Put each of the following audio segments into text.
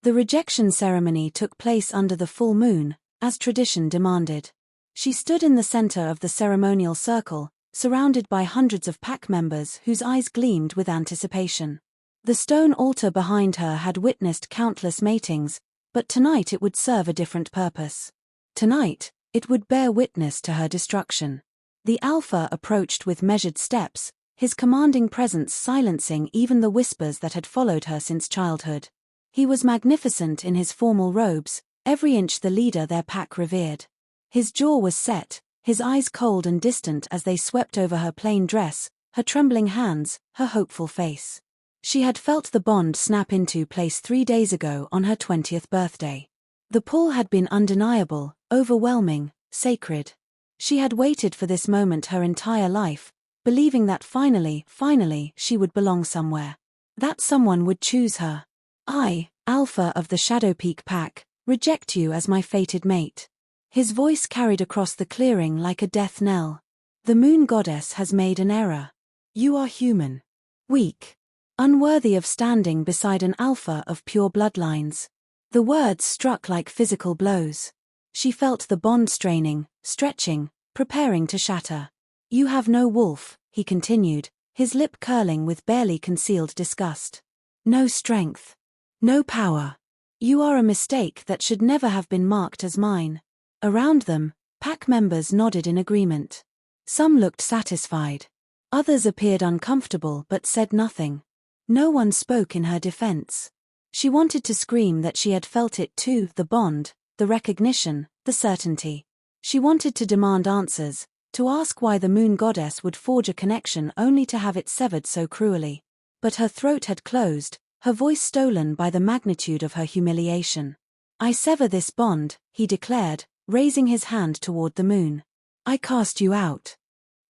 The rejection ceremony took place under the full moon, as tradition demanded. She stood in the center of the ceremonial circle, surrounded by hundreds of pack members whose eyes gleamed with anticipation. The stone altar behind her had witnessed countless matings, but tonight it would serve a different purpose. Tonight, it would bear witness to her destruction. The Alpha approached with measured steps, his commanding presence silencing even the whispers that had followed her since childhood. He was magnificent in his formal robes, every inch the leader their pack revered. His jaw was set, his eyes cold and distant as they swept over her plain dress, her trembling hands, her hopeful face. She had felt the bond snap into place 3 days ago on her 20th birthday. The pull had been undeniable, overwhelming, sacred. She had waited for this moment her entire life, believing that finally, she would belong somewhere. That someone would choose her. I, Alpha of the Shadow Peak Pack, reject you as my fated mate. His voice carried across the clearing like a death knell. The moon goddess has made an error. You are human. Weak. Unworthy of standing beside an alpha of pure bloodlines. The words struck like physical blows. She felt the bond straining, stretching, preparing to shatter. You have no wolf, he continued, his lip curling with barely concealed disgust. No strength. No power. You are a mistake that should never have been marked as mine. Around them, pack members nodded in agreement. Some looked satisfied. Others appeared uncomfortable but said nothing. No one spoke in her defense. She wanted to scream that she had felt it too, the bond, the recognition, the certainty. She wanted to demand answers, to ask why the moon goddess would forge a connection only to have it severed so cruelly. But her throat had closed, her voice stolen by the magnitude of her humiliation. I sever this bond, he declared, raising his hand toward the moon. I cast you out.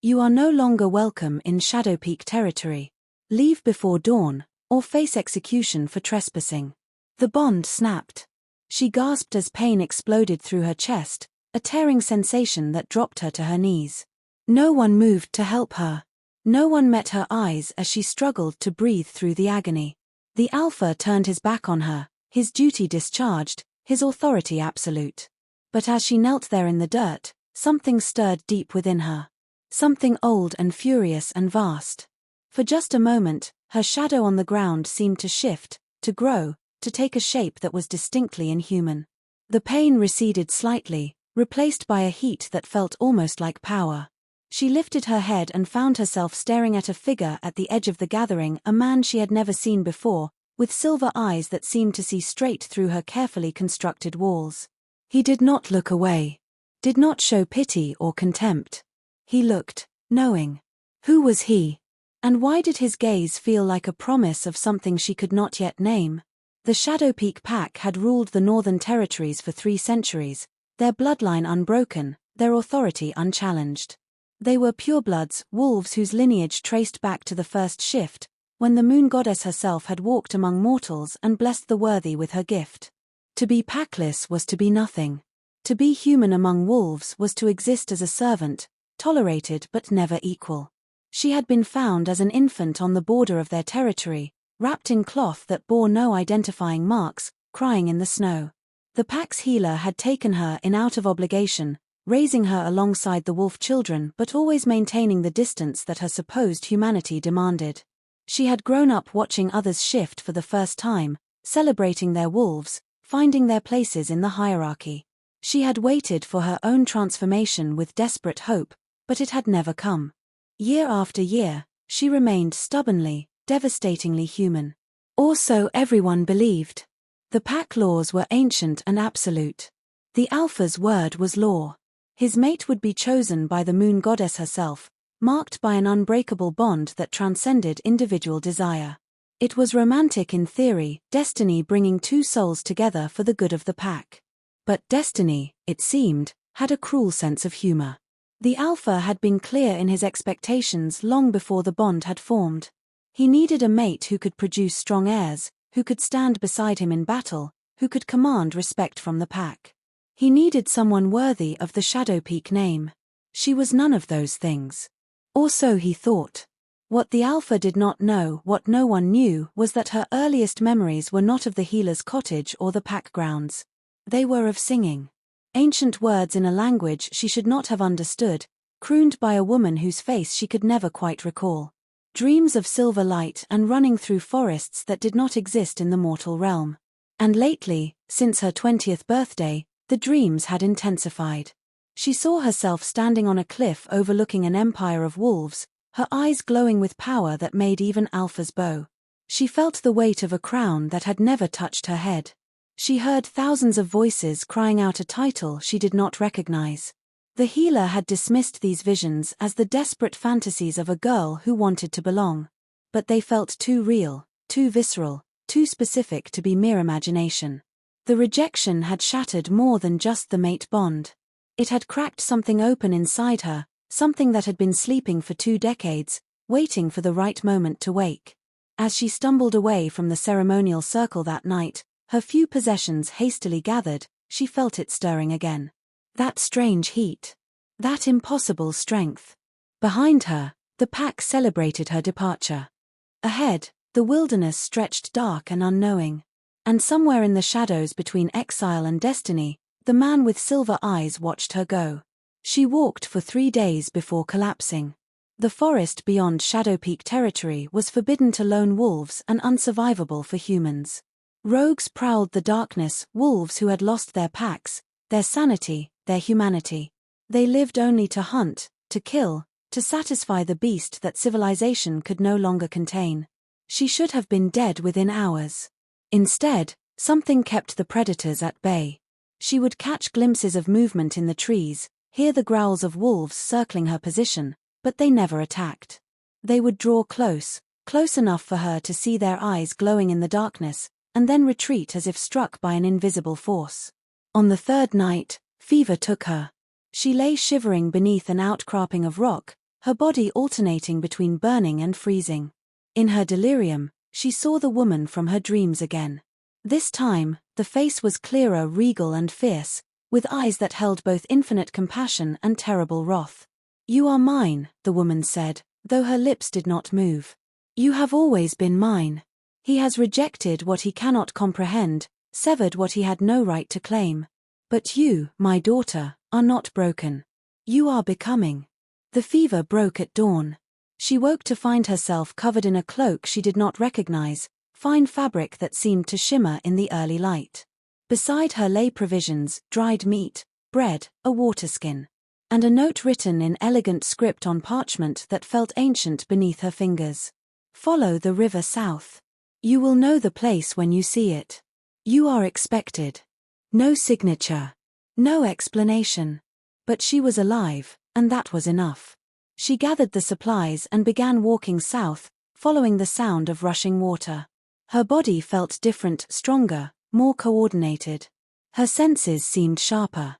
You are no longer welcome in Shadow Peak territory. Leave before dawn, or face execution for trespassing. The bond snapped. She gasped as pain exploded through her chest, a tearing sensation that dropped her to her knees. No one moved to help her. No one met her eyes as she struggled to breathe through the agony. The Alpha turned his back on her, his duty discharged, his authority absolute. But as she knelt there in the dirt, something stirred deep within her. Something old and furious and vast. For just a moment, her shadow on the ground seemed to shift, to grow, to take a shape that was distinctly inhuman. The pain receded slightly, replaced by a heat that felt almost like power. She lifted her head and found herself staring at a figure at the edge of the gathering, a man she had never seen before, with silver eyes that seemed to see straight through her carefully constructed walls. He did not look away. Did not show pity or contempt. He looked, knowing. Who was he? And why did his gaze feel like a promise of something she could not yet name? The Shadow Peak Pack had ruled the Northern Territories for 3 centuries, their bloodline unbroken, their authority unchallenged. They were purebloods, wolves whose lineage traced back to the first shift, when the moon goddess herself had walked among mortals and blessed the worthy with her gift. To be packless was to be nothing. To be human among wolves was to exist as a servant, tolerated but never equal. She had been found as an infant on the border of their territory, wrapped in cloth that bore no identifying marks, crying in the snow. The pack's healer had taken her in out of obligation, raising her alongside the wolf children but always maintaining the distance that her supposed humanity demanded. She had grown up watching others shift for the first time, celebrating their wolves, finding their places in the hierarchy. She had waited for her own transformation with desperate hope, but it had never come. Year after year, she remained stubbornly, devastatingly human. Or so everyone believed. The pack laws were ancient and absolute. The Alpha's word was law. His mate would be chosen by the moon goddess herself, marked by an unbreakable bond that transcended individual desire. It was romantic in theory, destiny bringing 2 souls together for the good of the pack. But destiny, it seemed, had a cruel sense of humor. The Alpha had been clear in his expectations long before the bond had formed. He needed a mate who could produce strong heirs, who could stand beside him in battle, who could command respect from the pack. He needed someone worthy of the Shadow Peak name. She was none of those things. Or so he thought. What the Alpha did not know, what no one knew, was that her earliest memories were not of the healer's cottage or the pack grounds. They were of singing. Ancient words in a language she should not have understood, crooned by a woman whose face she could never quite recall. Dreams of silver light and running through forests that did not exist in the mortal realm. And lately, since her 20th birthday, the dreams had intensified. She saw herself standing on a cliff overlooking an empire of wolves, her eyes glowing with power that made even Alpha's bow. She felt the weight of a crown that had never touched her head. She heard thousands of voices crying out a title she did not recognize. The healer had dismissed these visions as the desperate fantasies of a girl who wanted to belong. But they felt too real, too visceral, too specific to be mere imagination. The rejection had shattered more than just the mate bond. It had cracked something open inside her, something that had been sleeping for 2 decades, waiting for the right moment to wake. As she stumbled away from the ceremonial circle that night, her few possessions hastily gathered, she felt it stirring again. That strange heat. That impossible strength. Behind her, the pack celebrated her departure. Ahead, the wilderness stretched dark and unknowing. And somewhere in the shadows between exile and destiny, the man with silver eyes watched her go. She walked for 3 days before collapsing. The forest beyond Shadow Peak territory was forbidden to lone wolves and unsurvivable for humans. Rogues prowled the darkness, wolves who had lost their packs, their sanity, their humanity. They lived only to hunt, to kill, to satisfy the beast that civilization could no longer contain. She should have been dead within hours. Instead, something kept the predators at bay. She would catch glimpses of movement in the trees, hear the growls of wolves circling her position, but they never attacked. They would draw close, close enough for her to see their eyes glowing in the darkness, and then retreat as if struck by an invisible force. On the 3rd night, fever took her. She lay shivering beneath an outcropping of rock, her body alternating between burning and freezing. In her delirium, she saw the woman from her dreams again. This time, the face was clearer, regal and fierce, with eyes that held both infinite compassion and terrible wrath. "You are mine," the woman said, though her lips did not move. "You have always been mine. He has rejected what he cannot comprehend, severed what he had no right to claim. But you, my daughter, are not broken. You are becoming." The fever broke at dawn. She woke to find herself covered in a cloak she did not recognize, fine fabric that seemed to shimmer in the early light. Beside her lay provisions, dried meat, bread, a waterskin, and a note written in elegant script on parchment that felt ancient beneath her fingers. "Follow the river south. You will know the place when you see it. You are expected." No signature. No explanation. But she was alive, and that was enough. She gathered the supplies and began walking south, following the sound of rushing water. Her body felt different, stronger, more coordinated. Her senses seemed sharper.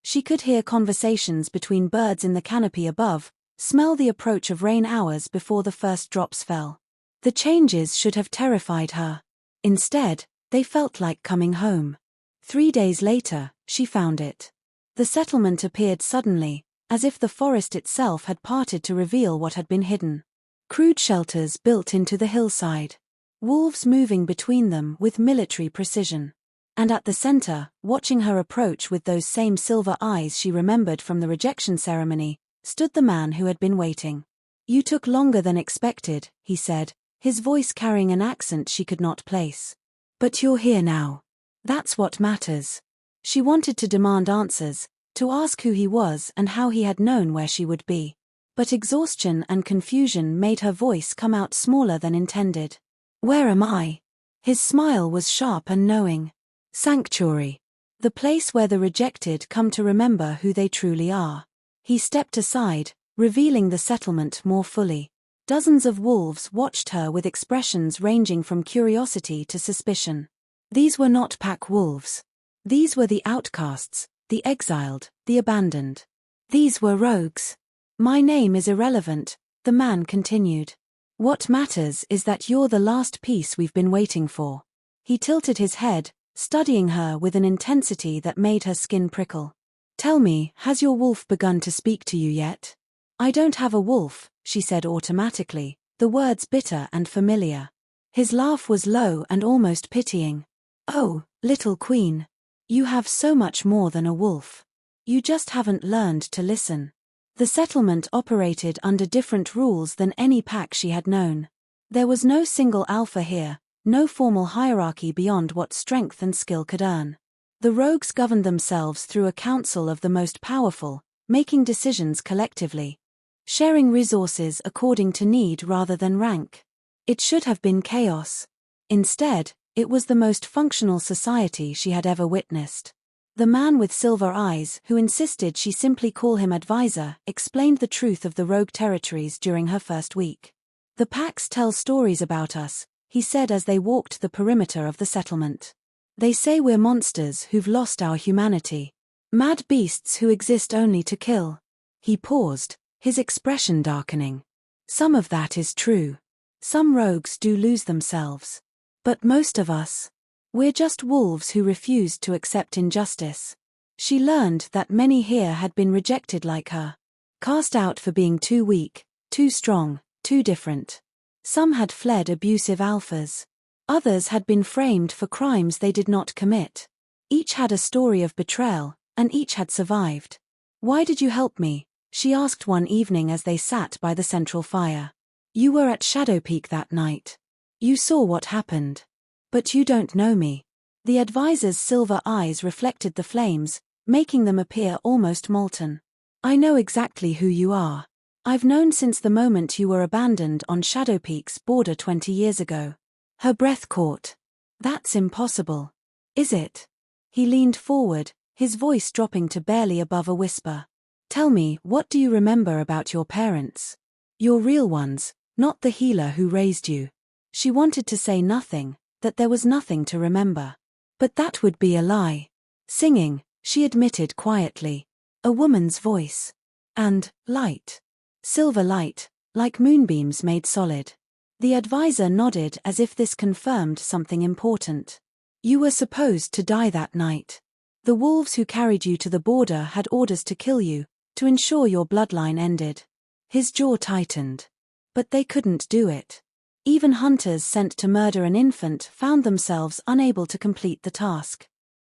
She could hear conversations between birds in the canopy above, smell the approach of rain hours before the first drops fell. The changes should have terrified her. Instead, they felt like coming home. 3 days later, she found it. The settlement appeared suddenly, as if the forest itself had parted to reveal what had been hidden. Crude shelters built into the hillside. Wolves moving between them with military precision. And at the center, watching her approach with those same silver eyes she remembered from the rejection ceremony, stood the man who had been waiting. "You took longer than expected," he said, his voice carrying an accent she could not place. "But you're here now. That's what matters." She wanted to demand answers, to ask who he was and how he had known where she would be. But exhaustion and confusion made her voice come out smaller than intended. "Where am I?" His smile was sharp and knowing. "Sanctuary. The place where the rejected come to remember who they truly are." He stepped aside, revealing the settlement more fully. Dozens of wolves watched her with expressions ranging from curiosity to suspicion. These were not pack wolves. These were the outcasts, the exiled, the abandoned. These were rogues. "My name is irrelevant," the man continued. "What matters is that you're the last piece we've been waiting for." He tilted his head, studying her with an intensity that made her skin prickle. "Tell me, has your wolf begun to speak to you yet?" "I don't have a wolf," she said automatically, the words bitter and familiar. His laugh was low and almost pitying. "Oh, little queen. You have so much more than a wolf. You just haven't learned to listen." The settlement operated under different rules than any pack she had known. There was no single alpha here, no formal hierarchy beyond what strength and skill could earn. The rogues governed themselves through a council of the most powerful, making decisions collectively, sharing resources according to need rather than rank. It should have been chaos. Instead, it was the most functional society she had ever witnessed. The man with silver eyes, who insisted she simply call him advisor, explained the truth of the rogue territories during her first week. "The packs tell stories about us," he said as they walked the perimeter of the settlement. "They say we're monsters who've lost our humanity. Mad beasts who exist only to kill." He paused, his expression darkening. "Some of that is true. Some rogues do lose themselves. But most of us, we're just wolves who refused to accept injustice." She learned that many here had been rejected like her. Cast out for being too weak, too strong, too different. Some had fled abusive alphas. Others had been framed for crimes they did not commit. Each had a story of betrayal, and each had survived. "Why did you help me?" she asked one evening as they sat by the central fire. "You were at Shadow Peak that night. You saw what happened. But you don't know me." The advisor's silver eyes reflected the flames, making them appear almost molten. "I know exactly who you are. I've known since the moment you were abandoned on Shadow Peak's border 20 years ago." Her breath caught. "That's impossible. Is it?" He leaned forward, his voice dropping to barely above a whisper. "Tell me, what do you remember about your parents? Your real ones, not the healer who raised you." She wanted to say nothing, that there was nothing to remember. But that would be a lie. "Singing," she admitted quietly. "A woman's voice. And light. Silver light, like moonbeams made solid." The advisor nodded as if this confirmed something important. "You were supposed to die that night. The wolves who carried you to the border had orders to kill you, to ensure your bloodline ended." His jaw tightened. But they couldn't do it. Even hunters sent to murder an infant found themselves unable to complete the task.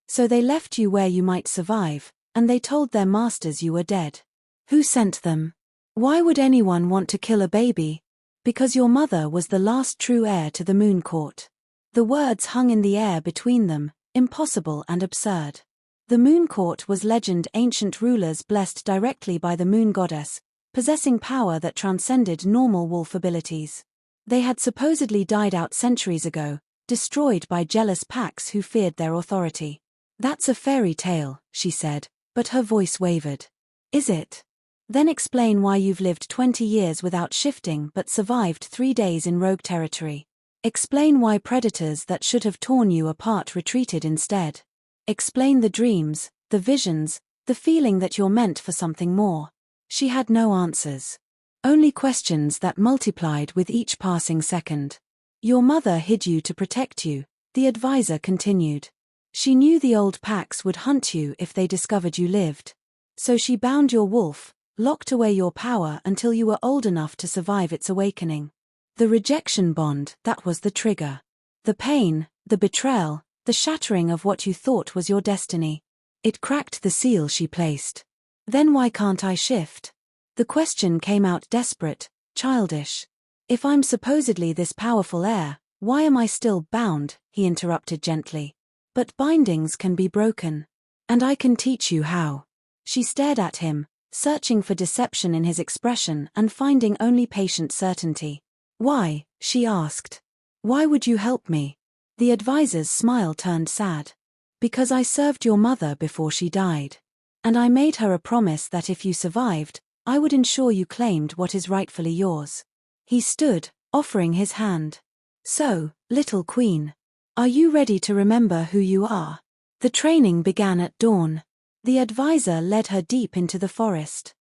"So they left you where you might survive, and they told their masters you were dead." "Who sent them? Why would anyone want to kill a baby?" "Because your mother was the last true heir to the Moon Court." The words hung in the air between them, impossible and absurd. The Moon Court was legend, ancient rulers blessed directly by the Moon Goddess, possessing power that transcended normal wolf abilities. They had supposedly died out centuries ago, destroyed by jealous packs who feared their authority. "That's a fairy tale," she said, but her voice wavered. "Is it? Then explain why you've lived 20 years without shifting but survived 3 days in rogue territory. Explain why predators that should have torn you apart retreated instead. Explain the dreams, the visions, the feeling that you're meant for something more." She had no answers. Only questions that multiplied with each passing second. "Your mother hid you to protect you," the advisor continued. "She knew the old packs would hunt you if they discovered you lived. So she bound your wolf, locked away your power until you were old enough to survive its awakening. The rejection bond, that was the trigger. The pain, the betrayal, the shattering of what you thought was your destiny. It cracked the seal she placed. Then why can't I shift?" The question came out desperate, childish. "If I'm supposedly this powerful heir, why am I still bound?" he interrupted gently. "But bindings can be broken. And I can teach you how." She stared at him, searching for deception in his expression and finding only patient certainty. "Why?" she asked. "Why would you help me?" The advisor's smile turned sad. "Because I served your mother before she died. And I made her a promise that if you survived, I would ensure you claimed what is rightfully yours." He stood, offering his hand. "So, little queen, are you ready to remember who you are?" The training began at dawn. The advisor led her deep into the forest.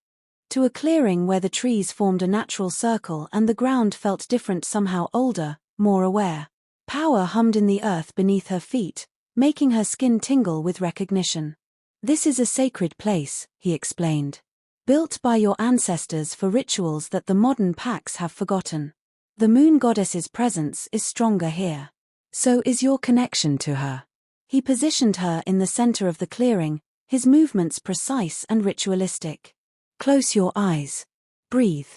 To a clearing where the trees formed a natural circle and the ground felt different, somehow older, more aware. Power hummed in the earth beneath her feet, making her skin tingle with recognition. "This is a sacred place," he explained. "Built by your ancestors for rituals that the modern packs have forgotten. The moon goddess's presence is stronger here. So is your connection to her. He positioned her in the center of the clearing, his movements precise and ritualistic. Close your eyes. Breathe.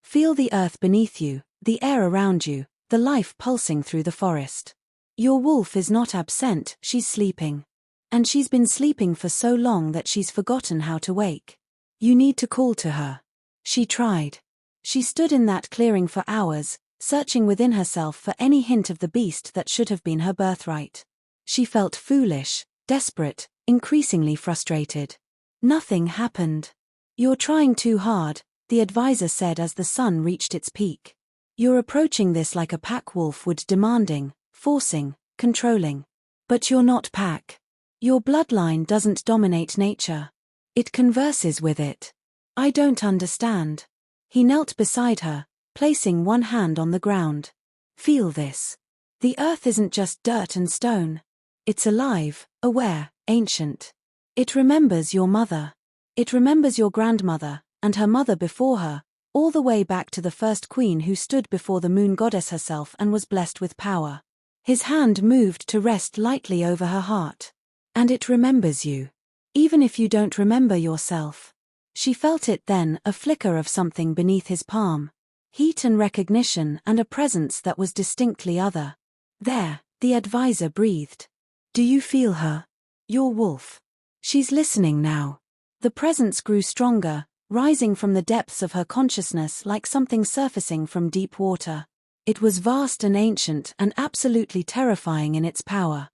Feel the earth beneath you, the air around you, the life pulsing through the forest. Your wolf is not absent, she's sleeping. And she's been sleeping for so long that she's forgotten how to wake. You need to call to her. She tried. She stood in that clearing for hours, searching within herself for any hint of the beast that should have been her birthright. She felt foolish, desperate, increasingly frustrated. Nothing happened. You're trying too hard, the advisor said as the sun reached its peak. You're approaching this like a pack wolf would, demanding, forcing, controlling. But you're not pack. Your bloodline doesn't dominate nature. It converses with it. I don't understand. He knelt beside her, placing one hand on the ground. Feel this. The earth isn't just dirt and stone. It's alive, aware, ancient. It remembers your mother. It remembers your grandmother, and her mother before her, all the way back to the first queen who stood before the moon goddess herself and was blessed with power. His hand moved to rest lightly over her heart. And it remembers you. Even if you don't remember yourself. She felt it then, a flicker of something beneath his palm. Heat and recognition and a presence that was distinctly other. There, the advisor breathed. Do you feel her? Your wolf. She's listening now. The presence grew stronger, rising from the depths of her consciousness like something surfacing from deep water. It was vast and ancient and absolutely terrifying in its power.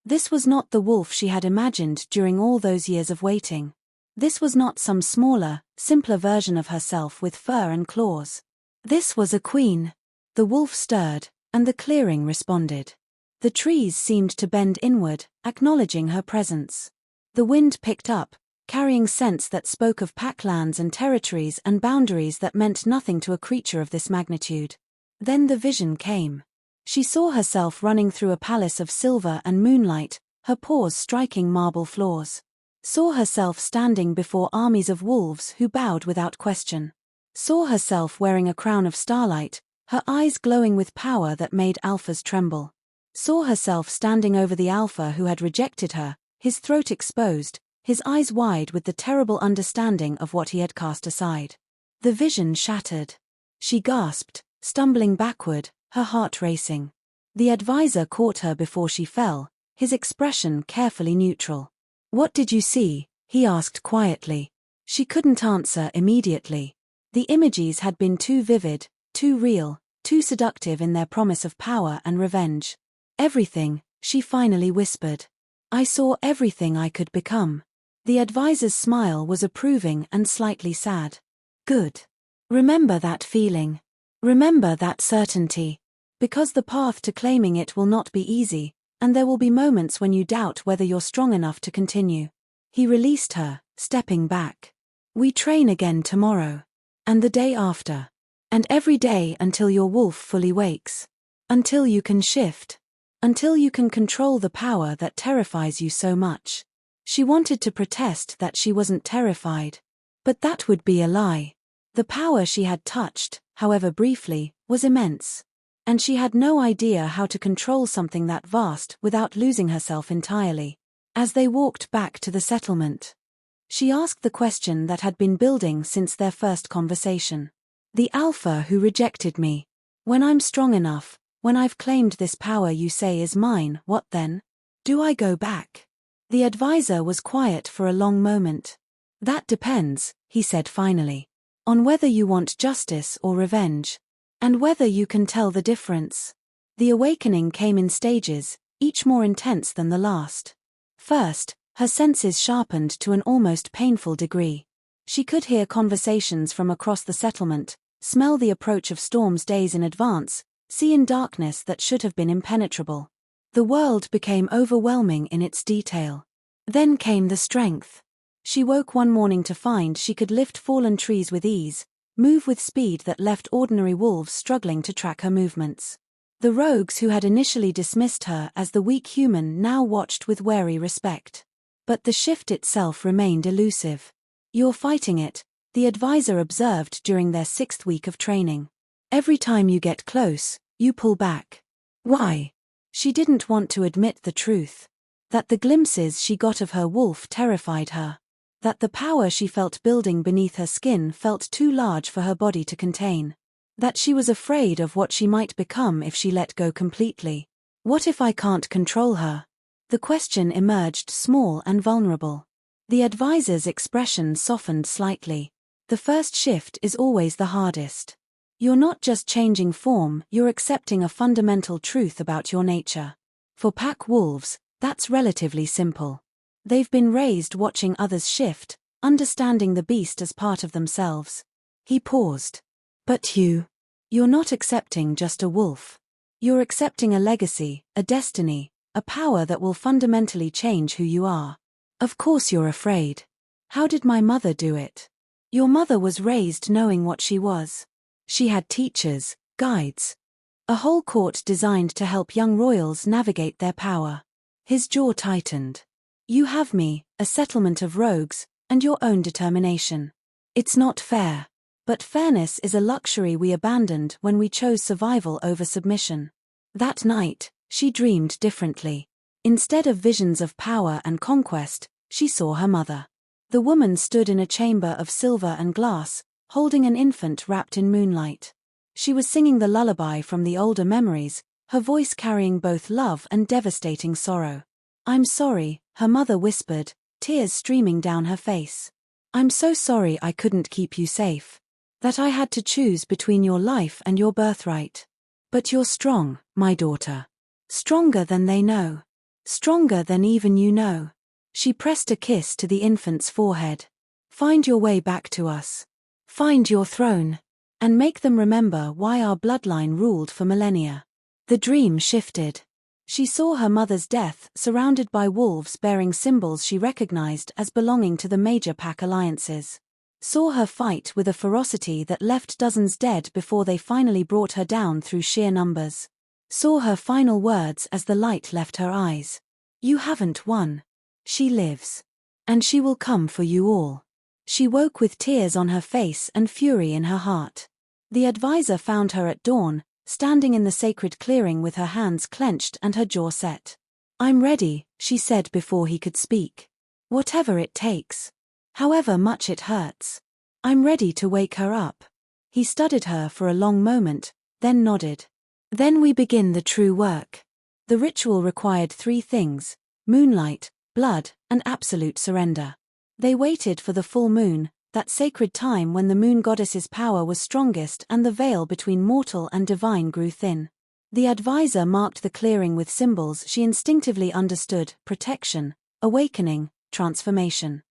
This was not the wolf she had imagined during all those years of waiting. This was not some smaller, simpler version of herself with fur and claws. This was a queen. The wolf stirred, and the clearing responded. The trees seemed to bend inward, acknowledging her presence. The wind picked up, carrying scents that spoke of packlands and territories and boundaries that meant nothing to a creature of this magnitude. Then the vision came. She saw herself running through a palace of silver and moonlight, her paws striking marble floors. Saw herself standing before armies of wolves who bowed without question. Saw herself wearing a crown of starlight, her eyes glowing with power that made alphas tremble. Saw herself standing over the alpha who had rejected her, his throat exposed, his eyes wide with the terrible understanding of what he had cast aside. The vision shattered. She gasped, stumbling backward, her heart racing. The advisor caught her before she fell, his expression carefully neutral. What did you see? He asked quietly. She couldn't answer immediately. The images had been too vivid, too real, too seductive in their promise of power and revenge. Everything, she finally whispered. I saw everything I could become. The advisor's smile was approving and slightly sad. Good. Remember that feeling. Remember that certainty. Because the path to claiming it will not be easy, and there will be moments when you doubt whether you're strong enough to continue. He released her, stepping back. We train again tomorrow. And the day after. And every day until your wolf fully wakes. Until you can shift. Until you can control the power that terrifies you so much. She wanted to protest that she wasn't terrified. But that would be a lie. The power she had touched, however briefly, was immense. And she had no idea how to control something that vast without losing herself entirely. As they walked back to the settlement, she asked the question that had been building since their first conversation. The alpha who rejected me. When I'm strong enough, when I've claimed this power you say is mine, what then? Do I go back? The advisor was quiet for a long moment. That depends, he said finally. On whether you want justice or revenge. And whether you can tell the difference. The awakening came in stages, each more intense than the last. First, her senses sharpened to an almost painful degree. She could hear conversations from across the settlement, smell the approach of storms days in advance, see in darkness that should have been impenetrable. The world became overwhelming in its detail. Then came the strength. She woke one morning to find she could lift fallen trees with ease, move with speed that left ordinary wolves struggling to track her movements. The rogues who had initially dismissed her as the weak human now watched with wary respect. But the shift itself remained elusive. You're fighting it, the advisor observed during their 6th week of training. Every time you get close, you pull back. Why? She didn't want to admit the truth. That the glimpses she got of her wolf terrified her. That the power she felt building beneath her skin felt too large for her body to contain. That she was afraid of what she might become if she let go completely. What if I can't control her? The question emerged small and vulnerable. The advisor's expression softened slightly. The first shift is always the hardest. You're not just changing form, you're accepting a fundamental truth about your nature. For pack wolves, that's relatively simple. They've been raised watching others shift, understanding the beast as part of themselves. He paused. But you're not accepting just a wolf. You're accepting a legacy, a destiny, a power that will fundamentally change who you are. Of course you're afraid. How did my mother do it? Your mother was raised knowing what she was. She had teachers, guides. A whole court designed to help young royals navigate their power. His jaw tightened. You have me, a settlement of rogues, and your own determination. It's not fair. But fairness is a luxury we abandoned when we chose survival over submission. That night, she dreamed differently. Instead of visions of power and conquest, she saw her mother. The woman stood in a chamber of silver and glass, holding an infant wrapped in moonlight. She was singing the lullaby from the older memories, her voice carrying both love and devastating sorrow. I'm sorry, her mother whispered, tears streaming down her face. I'm so sorry I couldn't keep you safe. That I had to choose between your life and your birthright. But you're strong, my daughter. Stronger than they know. Stronger than even you know. She pressed a kiss to the infant's forehead. Find your way back to us. Find your throne. And make them remember why our bloodline ruled for millennia. The dream shifted. She saw her mother's death surrounded by wolves bearing symbols she recognized as belonging to the major pack alliances. Saw her fight with a ferocity that left dozens dead before they finally brought her down through sheer numbers. Saw her final words as the light left her eyes. You haven't won. She lives. And she will come for you all. She woke with tears on her face and fury in her heart. The advisor found her at dawn, standing in the sacred clearing with her hands clenched and her jaw set. I'm ready, she said before he could speak. Whatever it takes. However much it hurts. I'm ready to wake her up. He studied her for a long moment, then nodded. Then we begin the true work. The ritual required 3 things: moonlight, blood, and absolute surrender. They waited for the full moon, that sacred time when the moon goddess's power was strongest and the veil between mortal and divine grew thin. The advisor marked the clearing with symbols she instinctively understood: protection, awakening, transformation.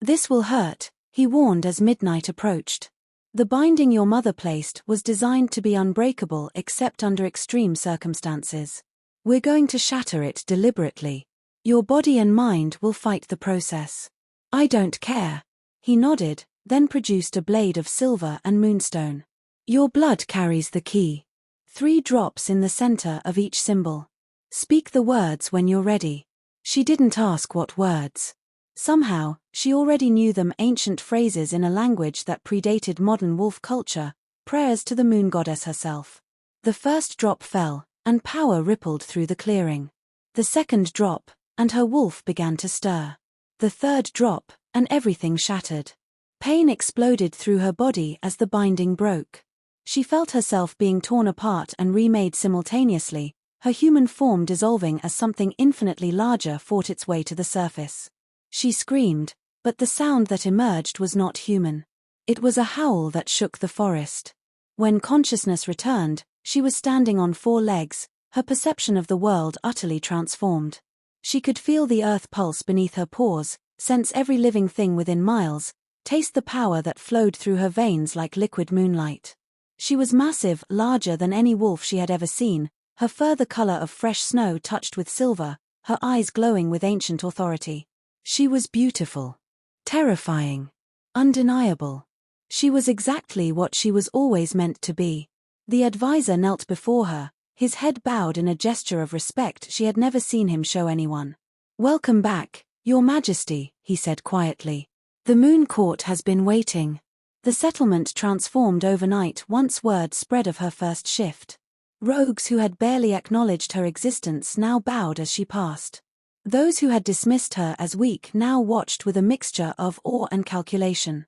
This will hurt, he warned as midnight approached. The binding your mother placed was designed to be unbreakable except under extreme circumstances. We're going to shatter it deliberately. Your body and mind will fight the process. I don't care. He nodded, then produced a blade of silver and moonstone. Your blood carries the key. 3 drops in the center of each symbol. Speak the words when you're ready. She didn't ask what words. Somehow, she already knew them, ancient phrases in a language that predated modern wolf culture, prayers to the moon goddess herself. The first drop fell, and power rippled through the clearing. The second drop, and her wolf began to stir. The third drop, and everything shattered. Pain exploded through her body as the binding broke. She felt herself being torn apart and remade simultaneously, her human form dissolving as something infinitely larger fought its way to the surface. She screamed, but the sound that emerged was not human. It was a howl that shook the forest. When consciousness returned, she was standing on 4 legs, her perception of the world utterly transformed. She could feel the earth pulse beneath her paws, sense every living thing within miles, taste the power that flowed through her veins like liquid moonlight. She was massive, larger than any wolf she had ever seen, her fur the color of fresh snow touched with silver, her eyes glowing with ancient authority. She was beautiful. Terrifying. Undeniable. She was exactly what she was always meant to be. The advisor knelt before her, his head bowed in a gesture of respect she had never seen him show anyone. Welcome back, Your Majesty, he said quietly. The Moon Court has been waiting. The settlement transformed overnight once word spread of her first shift. Rogues who had barely acknowledged her existence now bowed as she passed. Those who had dismissed her as weak now watched with a mixture of awe and calculation.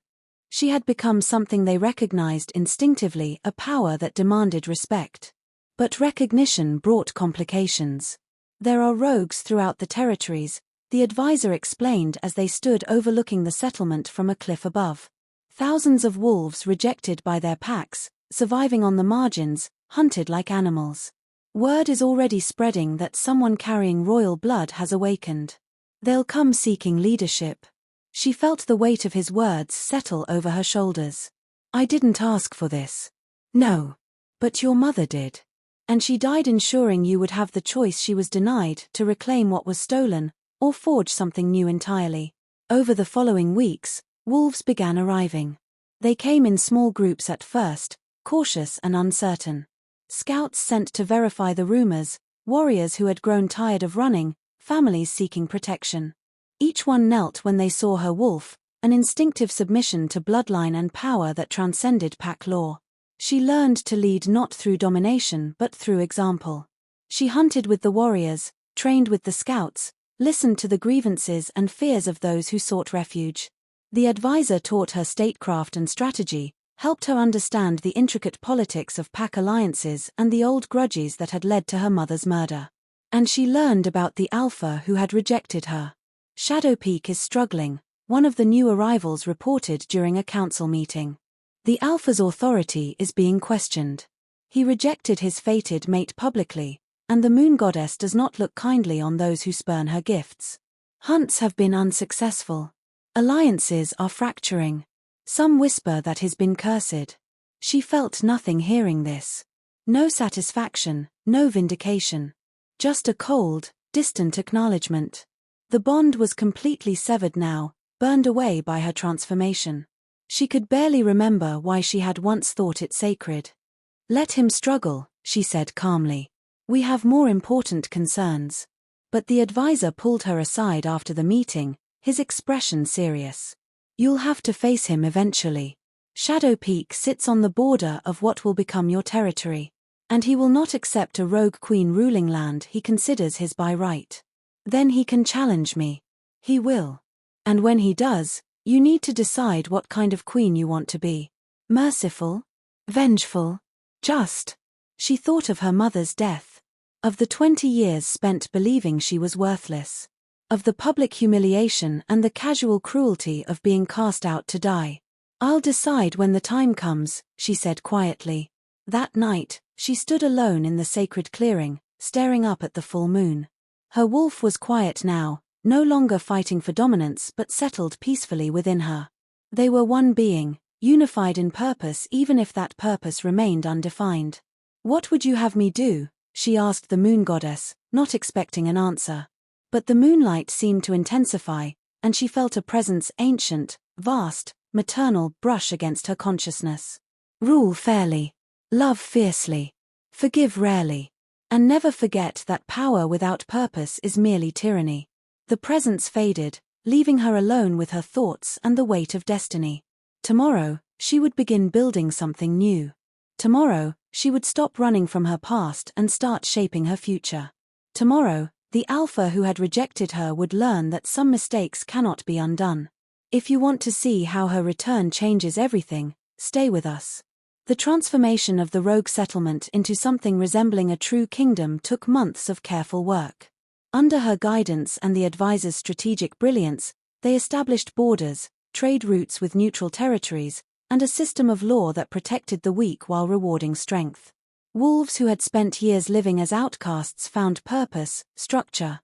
She had become something they recognized instinctively, a power that demanded respect. But recognition brought complications. There are rogues throughout the territories, the advisor explained as they stood overlooking the settlement from a cliff above. Thousands of wolves rejected by their packs, surviving on the margins, hunted like animals. Word is already spreading that someone carrying royal blood has awakened. They'll come seeking leadership. She felt the weight of his words settle over her shoulders. I didn't ask for this. No. But your mother did. And she died ensuring you would have the choice she was denied to reclaim what was stolen, or forge something new entirely. Over the following weeks, wolves began arriving. They came in small groups at first, cautious and uncertain. Scouts sent to verify the rumors, warriors who had grown tired of running, families seeking protection. Each one knelt when they saw her wolf, an instinctive submission to bloodline and power that transcended pack law. She learned to lead not through domination but through example. She hunted with the warriors, trained with the scouts, listened to the grievances and fears of those who sought refuge. The advisor taught her statecraft and strategy, helped her understand the intricate politics of pack alliances and the old grudges that had led to her mother's murder. And she learned about the alpha who had rejected her. Shadow Peak is struggling, one of the new arrivals reported during a council meeting. The alpha's authority is being questioned. He rejected his fated mate publicly, and the moon goddess does not look kindly on those who spurn her gifts. Hunts have been unsuccessful. Alliances are fracturing. Some whisper that he's been cursed. She felt nothing hearing this. No satisfaction, no vindication. Just a cold, distant acknowledgement. The bond was completely severed now, burned away by her transformation. She could barely remember why she had once thought it sacred. Let him struggle, she said calmly. We have more important concerns. But the advisor pulled her aside after the meeting, his expression serious. You'll have to face him eventually. Shadow Peak sits on the border of what will become your territory. And he will not accept a rogue queen ruling land he considers his by right. Then he can challenge me. He will. And when he does, you need to decide what kind of queen you want to be. Merciful? Vengeful? Just? She thought of her mother's death. Of the 20 years spent believing she was worthless. Of the public humiliation and the casual cruelty of being cast out to die. I'll decide when the time comes, she said quietly. That night, she stood alone in the sacred clearing, staring up at the full moon. Her wolf was quiet now, no longer fighting for dominance but settled peacefully within her. They were one being, unified in purpose even if that purpose remained undefined. What would you have me do? She asked the moon goddess, not expecting an answer. But the moonlight seemed to intensify, and she felt a presence ancient, vast, maternal brush against her consciousness. Rule fairly. Love fiercely. Forgive rarely. And never forget that power without purpose is merely tyranny. The presence faded, leaving her alone with her thoughts and the weight of destiny. Tomorrow, she would begin building something new. Tomorrow, she would stop running from her past and start shaping her future. Tomorrow, the alpha who had rejected her would learn that some mistakes cannot be undone. If you want to see how her return changes everything, stay with us. The transformation of the rogue settlement into something resembling a true kingdom took months of careful work. Under her guidance and the advisor's strategic brilliance, they established borders, trade routes with neutral territories, and a system of law that protected the weak while rewarding strength. Wolves who had spent years living as outcasts found purpose, structure,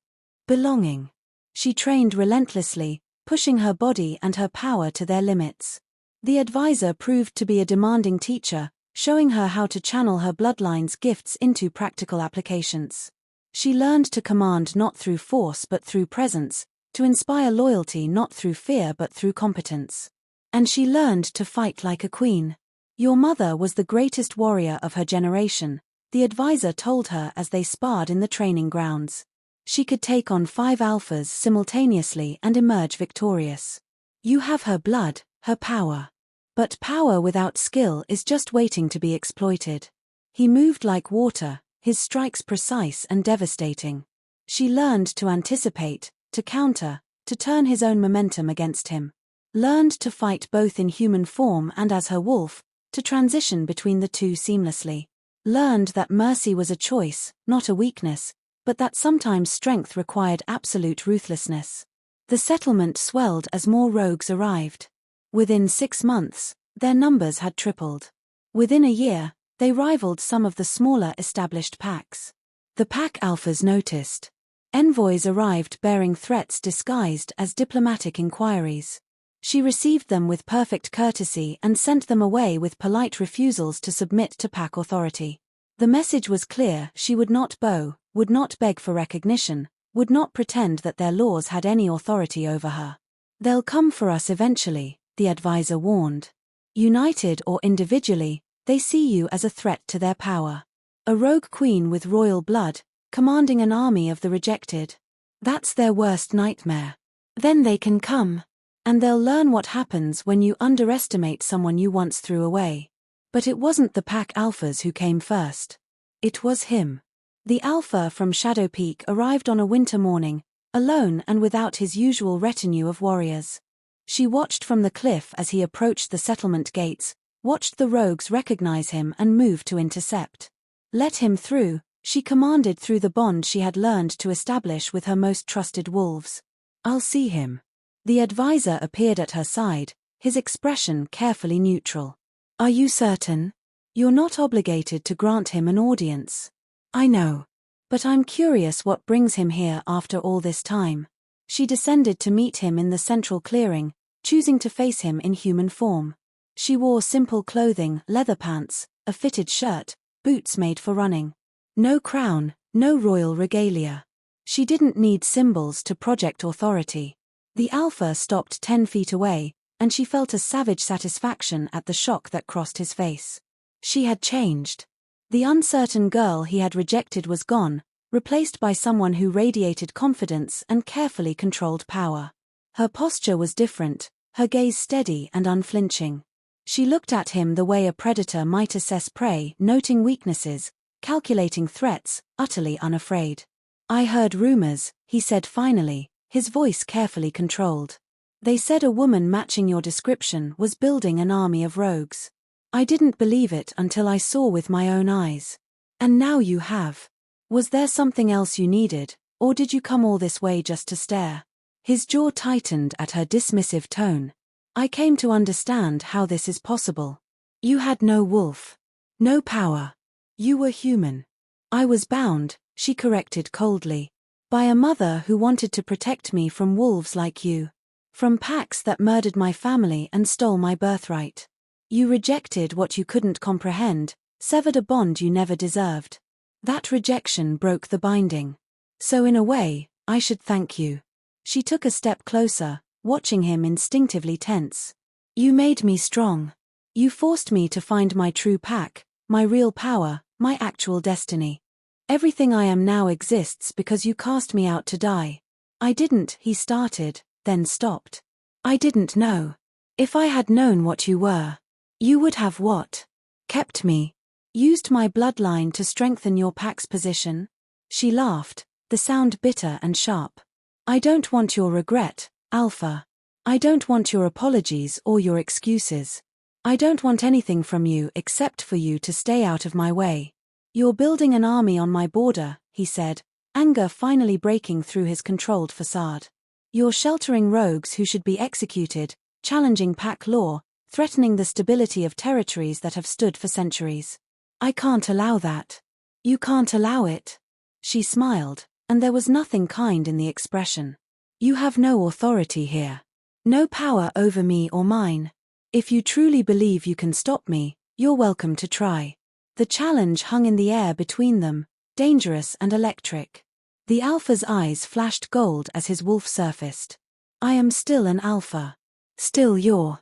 belonging. She trained relentlessly, pushing her body and her power to their limits. The advisor proved to be a demanding teacher, showing her how to channel her bloodline's gifts into practical applications. She learned to command not through force but through presence, to inspire loyalty not through fear but through competence. And she learned to fight like a queen. Your mother was the greatest warrior of her generation, the advisor told her as they sparred in the training grounds. She could take on 5 alphas simultaneously and emerge victorious. You have her blood, her power. But power without skill is just waiting to be exploited. He moved like water, his strikes precise and devastating. She learned to anticipate, to counter, to turn his own momentum against him. Learned to fight both in human form and as her wolf, to transition between the two seamlessly. Learned that mercy was a choice, not a weakness, but that sometimes strength required absolute ruthlessness. The settlement swelled as more rogues arrived. Within 6 months, their numbers had tripled. Within a year, they rivaled some of the smaller established packs. The pack alphas noticed. Envoys arrived bearing threats disguised as diplomatic inquiries. She received them with perfect courtesy and sent them away with polite refusals to submit to pack authority. The message was clear: she would not bow, would not beg for recognition, would not pretend that their laws had any authority over her. They'll come for us eventually, the advisor warned. United or individually, they see you as a threat to their power. A rogue queen with royal blood, commanding an army of the rejected. That's their worst nightmare. Then they can come. And they'll learn what happens when you underestimate someone you once threw away. But it wasn't the pack alphas who came first. It was him. The alpha from Shadow Peak arrived on a winter morning, alone and without his usual retinue of warriors. She watched from the cliff as he approached the settlement gates, watched the rogues recognize him and move to intercept. Let him through, she commanded through the bond she had learned to establish with her most trusted wolves. I'll see him. The advisor appeared at her side, his expression carefully neutral. Are you certain? You're not obligated to grant him an audience. I know. But I'm curious what brings him here after all this time. She descended to meet him in the central clearing, choosing to face him in human form. She wore simple clothing, leather pants, a fitted shirt, boots made for running. No crown, no royal regalia. She didn't need symbols to project authority. The alpha stopped 10 feet away, and she felt a savage satisfaction at the shock that crossed his face. She had changed. The uncertain girl he had rejected was gone, replaced by someone who radiated confidence and carefully controlled power. Her posture was different, her gaze steady and unflinching. She looked at him the way a predator might assess prey, noting weaknesses, calculating threats, utterly unafraid. I heard rumors, he said finally, his voice carefully controlled. They said a woman matching your description was building an army of rogues. I didn't believe it until I saw with my own eyes. And now you have. Was there something else you needed, or did you come all this way just to stare? His jaw tightened at her dismissive tone. I came to understand how this is possible. You had no wolf. No power. You were human. I was bound, she corrected coldly. By a mother who wanted to protect me from wolves like you. From packs that murdered my family and stole my birthright. You rejected what you couldn't comprehend, severed a bond you never deserved. That rejection broke the binding. So in a way, I should thank you. She took a step closer, watching him instinctively tense. You made me strong. You forced me to find my true pack, my real power, my actual destiny. Everything I am now exists because you cast me out to die. I didn't, he started, then stopped. I didn't know. If I had known what you were, you would have what? Kept me. Used my bloodline to strengthen your pack's position? She laughed, the sound bitter and sharp. I don't want your regret, Alpha. I don't want your apologies or your excuses. I don't want anything from you except for you to stay out of my way. You're building an army on my border, he said, anger finally breaking through his controlled facade. You're sheltering rogues who should be executed, challenging pack law, threatening the stability of territories that have stood for centuries. I can't allow that. You can't allow it. She smiled, and there was nothing kind in the expression. You have no authority here. No power over me or mine. If you truly believe you can stop me, you're welcome to try. The challenge hung in the air between them, dangerous and electric. The alpha's eyes flashed gold as his wolf surfaced. I am still an alpha. Still You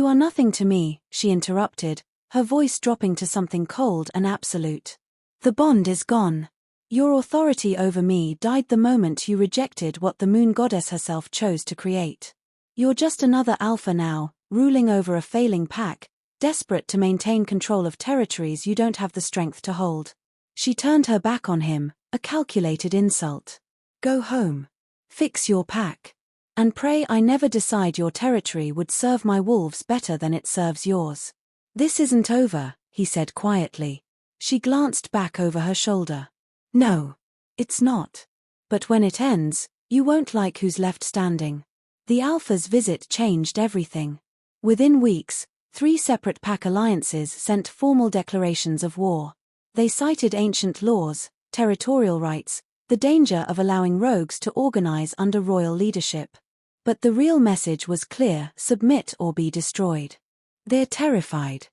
are nothing to me, she interrupted, her voice dropping to something cold and absolute. The bond is gone. Your authority over me died the moment you rejected what the moon goddess herself chose to create. You're just another alpha now, ruling over a failing pack, desperate to maintain control of territories you don't have the strength to hold. She turned her back on him, a calculated insult. Go home. Fix your pack. And pray I never decide your territory would serve my wolves better than it serves yours. This isn't over, he said quietly. She glanced back over her shoulder. No. It's not. But when it ends, you won't like who's left standing. The Alpha's visit changed everything. Within weeks, 3 separate pack alliances sent formal declarations of war. They cited ancient laws, territorial rights, the danger of allowing rogues to organize under royal leadership. But the real message was clear: submit or be destroyed. They're terrified.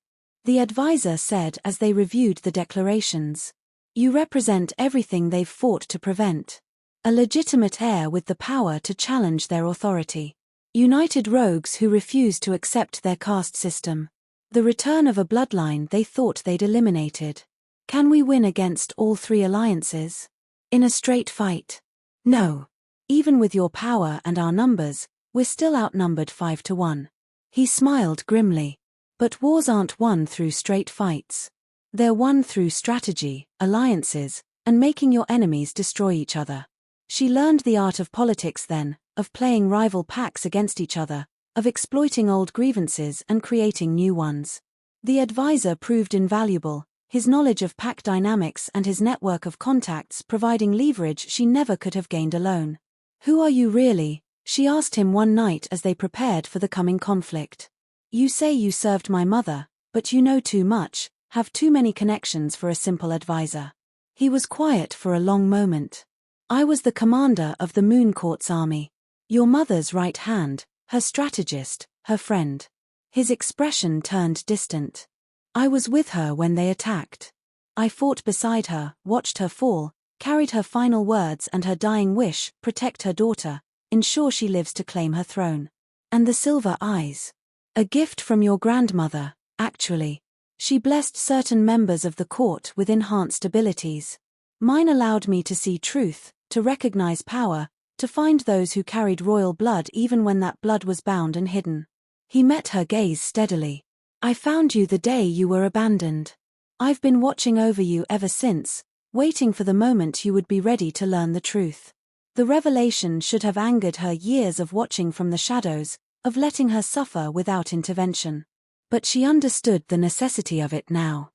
The advisor said as they reviewed the declarations. You represent everything they've fought to prevent. A legitimate heir with the power to challenge their authority. United rogues who refuse to accept their caste system. The return of a bloodline they thought they'd eliminated. Can we win against all 3 alliances? In a straight fight? No. Even with your power and our numbers, we're still outnumbered 5 to 1. He smiled grimly. But wars aren't won through straight fights. They're won through strategy, alliances, and making your enemies destroy each other. She learned the art of politics then, of playing rival packs against each other, of exploiting old grievances and creating new ones. The advisor proved invaluable, his knowledge of pack dynamics and his network of contacts providing leverage she never could have gained alone. Who are you really? She asked him one night as they prepared for the coming conflict. You say you served my mother, but you know too much, have too many connections for a simple advisor. He was quiet for a long moment. I was the commander of the Moon Court's army. Your mother's right hand, her strategist, her friend. His expression turned distant. I was with her when they attacked. I fought beside her, watched her fall, carried her final words and her dying wish: protect her daughter, ensure she lives to claim her throne. And the silver eyes. A gift from your grandmother, actually. She blessed certain members of the court with enhanced abilities. Mine allowed me to see truth, to recognize power, to find those who carried royal blood even when that blood was bound and hidden. He met her gaze steadily. I found you the day you were abandoned. I've been watching over you ever since, waiting for the moment you would be ready to learn the truth. The revelation should have angered her years of watching from the shadows, of letting her suffer without intervention. But she understood the necessity of it now.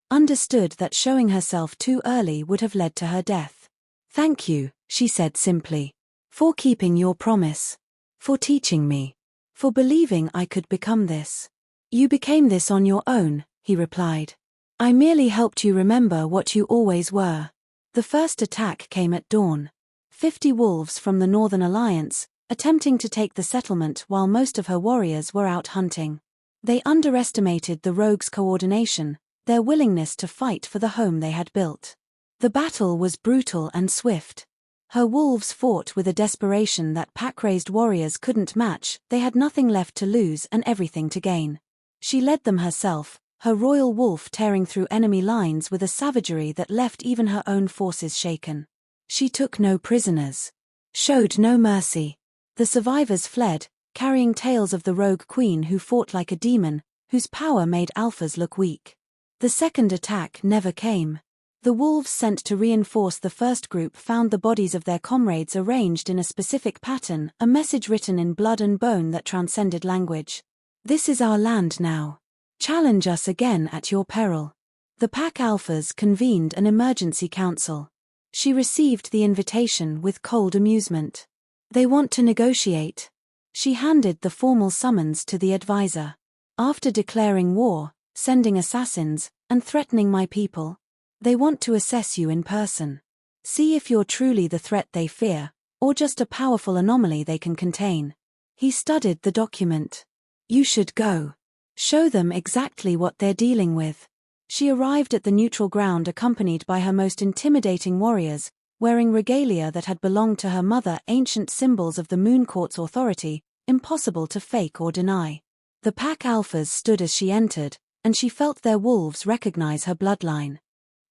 Understood that showing herself too early would have led to her death. Thank you, she said simply. For keeping your promise. For teaching me. For believing I could become this. You became this on your own, he replied. I merely helped you remember what you always were. The first attack came at dawn. 50 wolves from the Northern Alliance, attempting to take the settlement while most of her warriors were out hunting. They underestimated the rogues' coordination, their willingness to fight for the home they had built. The battle was brutal and swift. Her wolves fought with a desperation that pack-raised warriors couldn't match. They had nothing left to lose and everything to gain. She led them herself, her royal wolf tearing through enemy lines with a savagery that left even her own forces shaken. She took no prisoners. Showed no mercy. The survivors fled, carrying tales of the rogue queen who fought like a demon, whose power made alphas look weak. The second attack never came. The wolves sent to reinforce the first group found the bodies of their comrades arranged in a specific pattern, a message written in blood and bone that transcended language. This is our land now. Challenge us again at your peril. The pack alphas convened an emergency council. She received the invitation with cold amusement. They want to negotiate. She handed the formal summons to the advisor. After declaring war, sending assassins, and threatening my people, they want to assess you in person. See if you're truly the threat they fear, or just a powerful anomaly they can contain. He studied the document. You should go. Show them exactly what they're dealing with. She arrived at the neutral ground accompanied by her most intimidating warriors, wearing regalia that had belonged to her mother, ancient symbols of the Moon Court's authority, impossible to fake or deny. The pack alphas stood as she entered, and she felt their wolves recognize her bloodline.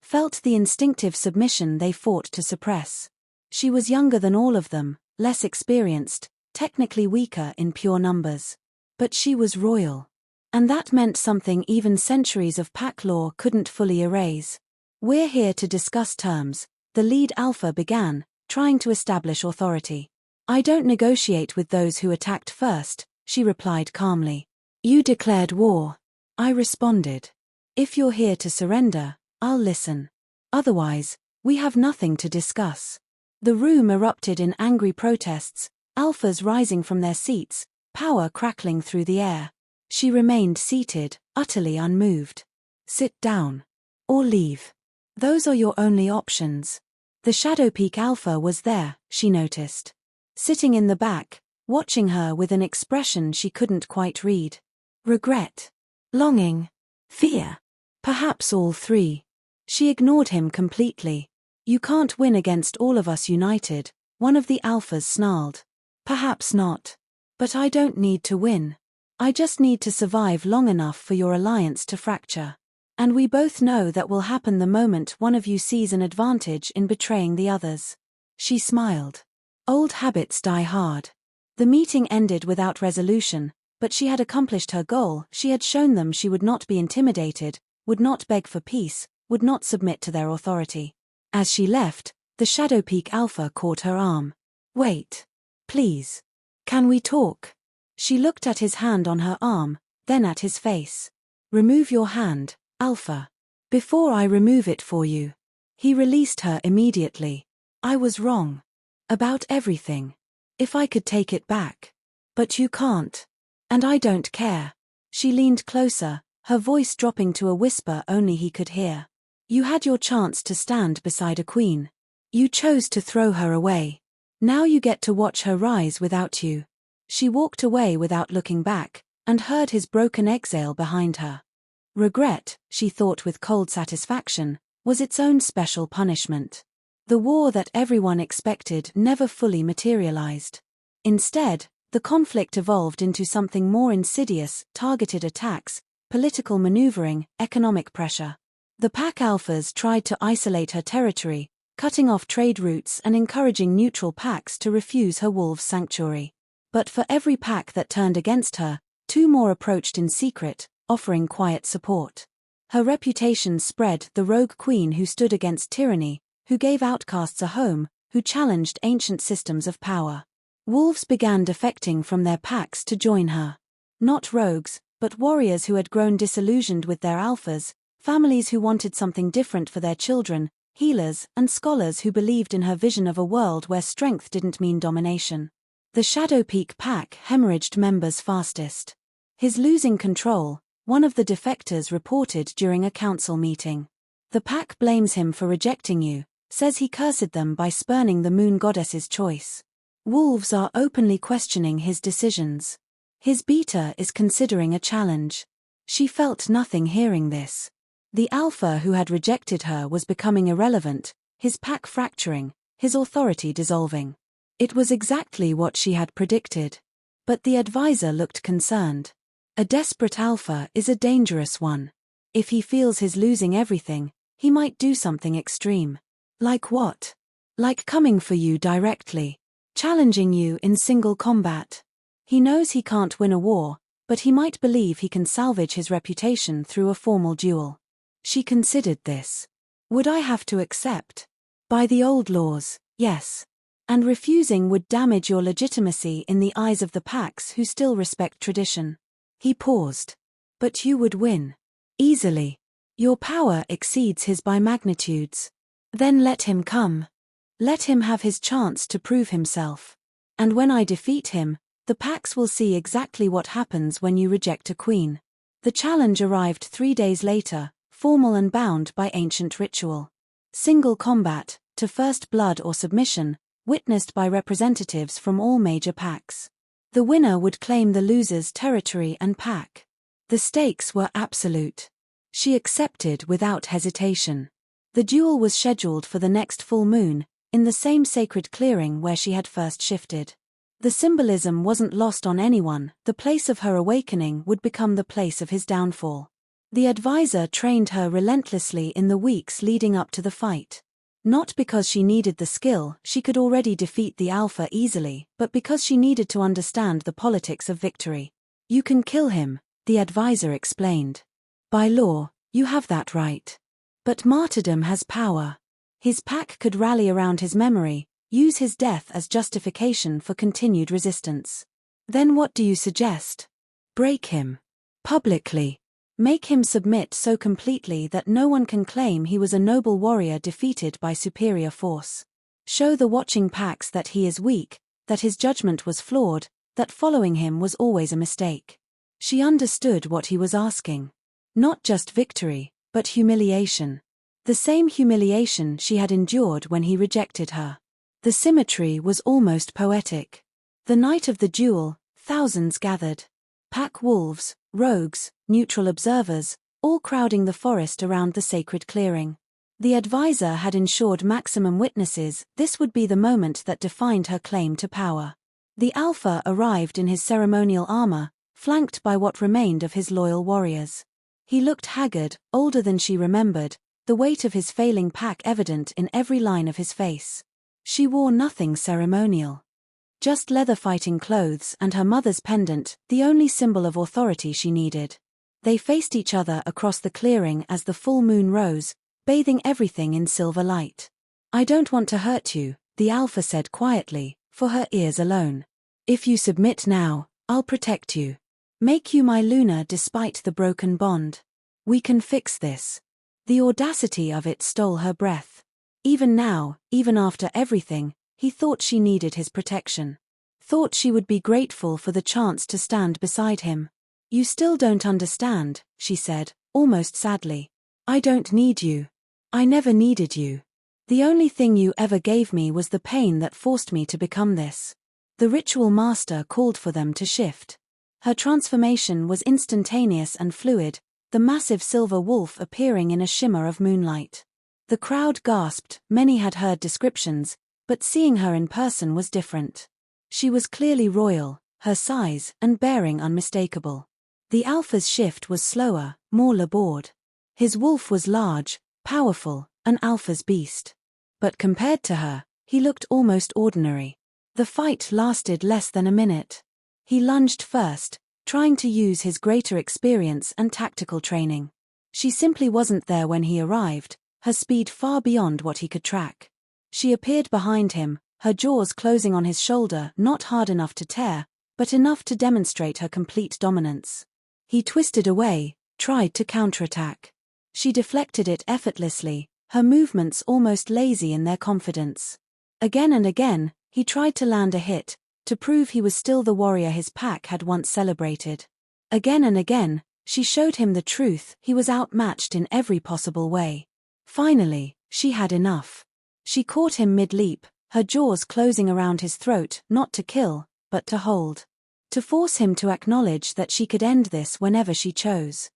Felt the instinctive submission they fought to suppress. She was younger than all of them, less experienced, technically weaker in pure numbers. But she was royal. And that meant something even centuries of pack law couldn't fully erase. "We're here to discuss terms," the lead alpha began, trying to establish authority. "I don't negotiate with those who attacked first," she replied calmly. "You declared war," I responded. "If you're here to surrender, I'll listen. Otherwise, we have nothing to discuss." The room erupted in angry protests, alphas rising from their seats, power crackling through the air. She remained seated, utterly unmoved. "Sit down. Or leave. Those are your only options." The Shadow Peak Alpha was there, she noticed. Sitting in the back, watching her with an expression she couldn't quite read. Regret. Longing. Fear. Perhaps all three. She ignored him completely. "You can't win against all of us united," one of the alphas snarled. "Perhaps not. But I don't need to win. I just need to survive long enough for your alliance to fracture. And we both know that will happen the moment one of you sees an advantage in betraying the others." She smiled. Old habits die hard. The meeting ended without resolution, but she had accomplished her goal. She had shown them she would not be intimidated, would not beg for peace, would not submit to their authority. As she left, the Shadow Peak Alpha caught her arm. "Wait. Please. Can we talk?" She looked at his hand on her arm, then at his face. "Remove your hand, Alpha. Before I remove it for you." He released her immediately. "I was wrong. About everything. If I could take it back. But you can't. And I don't care." She leaned closer, her voice dropping to a whisper only he could hear. "You had your chance to stand beside a queen. You chose to throw her away. Now you get to watch her rise without you." She walked away without looking back, and heard his broken exhale behind her. Regret, she thought with cold satisfaction, was its own special punishment. The war that everyone expected never fully materialized. Instead, the conflict evolved into something more insidious: targeted attacks, political maneuvering, economic pressure. The pack alphas tried to isolate her territory, cutting off trade routes and encouraging neutral packs to refuse her wolves' sanctuary. But for every pack that turned against her, two more approached in secret, offering quiet support. Her reputation spread: the rogue queen who stood against tyranny, who gave outcasts a home, who challenged ancient systems of power. Wolves began defecting from their packs to join her. Not rogues, but warriors who had grown disillusioned with their alphas, families who wanted something different for their children, healers and scholars who believed in her vision of a world where strength didn't mean domination. The Shadow Peak pack hemorrhaged members fastest. "His losing control," one of the defectors reported during a council meeting. "The pack blames him for rejecting you, says he cursed them by spurning the moon goddess's choice. Wolves are openly questioning his decisions. His beta is considering a challenge." She felt nothing hearing this. The alpha who had rejected her was becoming irrelevant, his pack fracturing, his authority dissolving. It was exactly what she had predicted. But the advisor looked concerned. A desperate alpha is a dangerous one. If he feels he's losing everything, he might do something extreme. Like what? Like coming for you directly. Challenging you in single combat. He knows he can't win a war, but he might believe he can salvage his reputation through a formal duel. She considered this. Would I have to accept? By the old laws, yes. And refusing would damage your legitimacy in the eyes of the packs who still respect tradition. He paused. But you would win. Easily. Your power exceeds his by magnitudes. Then let him come. Let him have his chance to prove himself. And when I defeat him, the packs will see exactly what happens when you reject a queen. The challenge arrived 3 days later, formal and bound by ancient ritual. Single combat, to first blood or submission, witnessed by representatives from all major packs. The winner would claim the loser's territory and pack. The stakes were absolute. She accepted without hesitation. The duel was scheduled for the next full moon, in the same sacred clearing where she had first shifted. The symbolism wasn't lost on anyone: the place of her awakening would become the place of his downfall. The advisor trained her relentlessly in the weeks leading up to the fight. Not because she needed the skill, she could already defeat the alpha easily, but because she needed to understand the politics of victory. You can kill him, the advisor explained. By law, you have that right. But martyrdom has power. His pack could rally around his memory, use his death as justification for continued resistance. Then what do you suggest? Break him. Publicly. Make him submit so completely that no one can claim he was a noble warrior defeated by superior force. Show the watching packs that he is weak, that his judgment was flawed, that following him was always a mistake. She understood what he was asking. Not just victory, but humiliation. The same humiliation she had endured when he rejected her. The symmetry was almost poetic. The night of the duel, thousands gathered. Pack wolves, rogues, neutral observers, all crowding the forest around the sacred clearing. The advisor had ensured maximum witnesses. This would be the moment that defined her claim to power. The Alpha arrived in his ceremonial armor, flanked by what remained of his loyal warriors. He looked haggard, older than she remembered, the weight of his failing pack evident in every line of his face. She wore nothing ceremonial. Just leather fighting clothes and her mother's pendant, the only symbol of authority she needed. They faced each other across the clearing as the full moon rose, bathing everything in silver light. I don't want to hurt you, the Alpha said quietly, for her ears alone. If you submit now, I'll protect you. Make you my Luna despite the broken bond. We can fix this. The audacity of it stole her breath. Even now, even after everything, he thought she needed his protection. Thought she would be grateful for the chance to stand beside him. You still don't understand, she said, almost sadly. I don't need you. I never needed you. The only thing you ever gave me was the pain that forced me to become this. The ritual master called for them to shift. Her transformation was instantaneous and fluid, the massive silver wolf appearing in a shimmer of moonlight. The crowd gasped. Many had heard descriptions, but seeing her in person was different. She was clearly royal, her size and bearing unmistakable. The Alpha's shift was slower, more labored. His wolf was large, powerful, an Alpha's beast. But compared to her, he looked almost ordinary. The fight lasted less than a minute. He lunged first, trying to use his greater experience and tactical training. She simply wasn't there when he arrived, her speed far beyond what he could track. She appeared behind him, her jaws closing on his shoulder, not hard enough to tear, but enough to demonstrate her complete dominance. He twisted away, tried to counterattack. She deflected it effortlessly, her movements almost lazy in their confidence. Again and again, he tried to land a hit, to prove he was still the warrior his pack had once celebrated. Again and again, she showed him the truth, he was outmatched in every possible way. Finally, she had enough. She caught him mid-leap, her jaws closing around his throat, not to kill, but to hold. To force him to acknowledge that she could end this whenever she chose.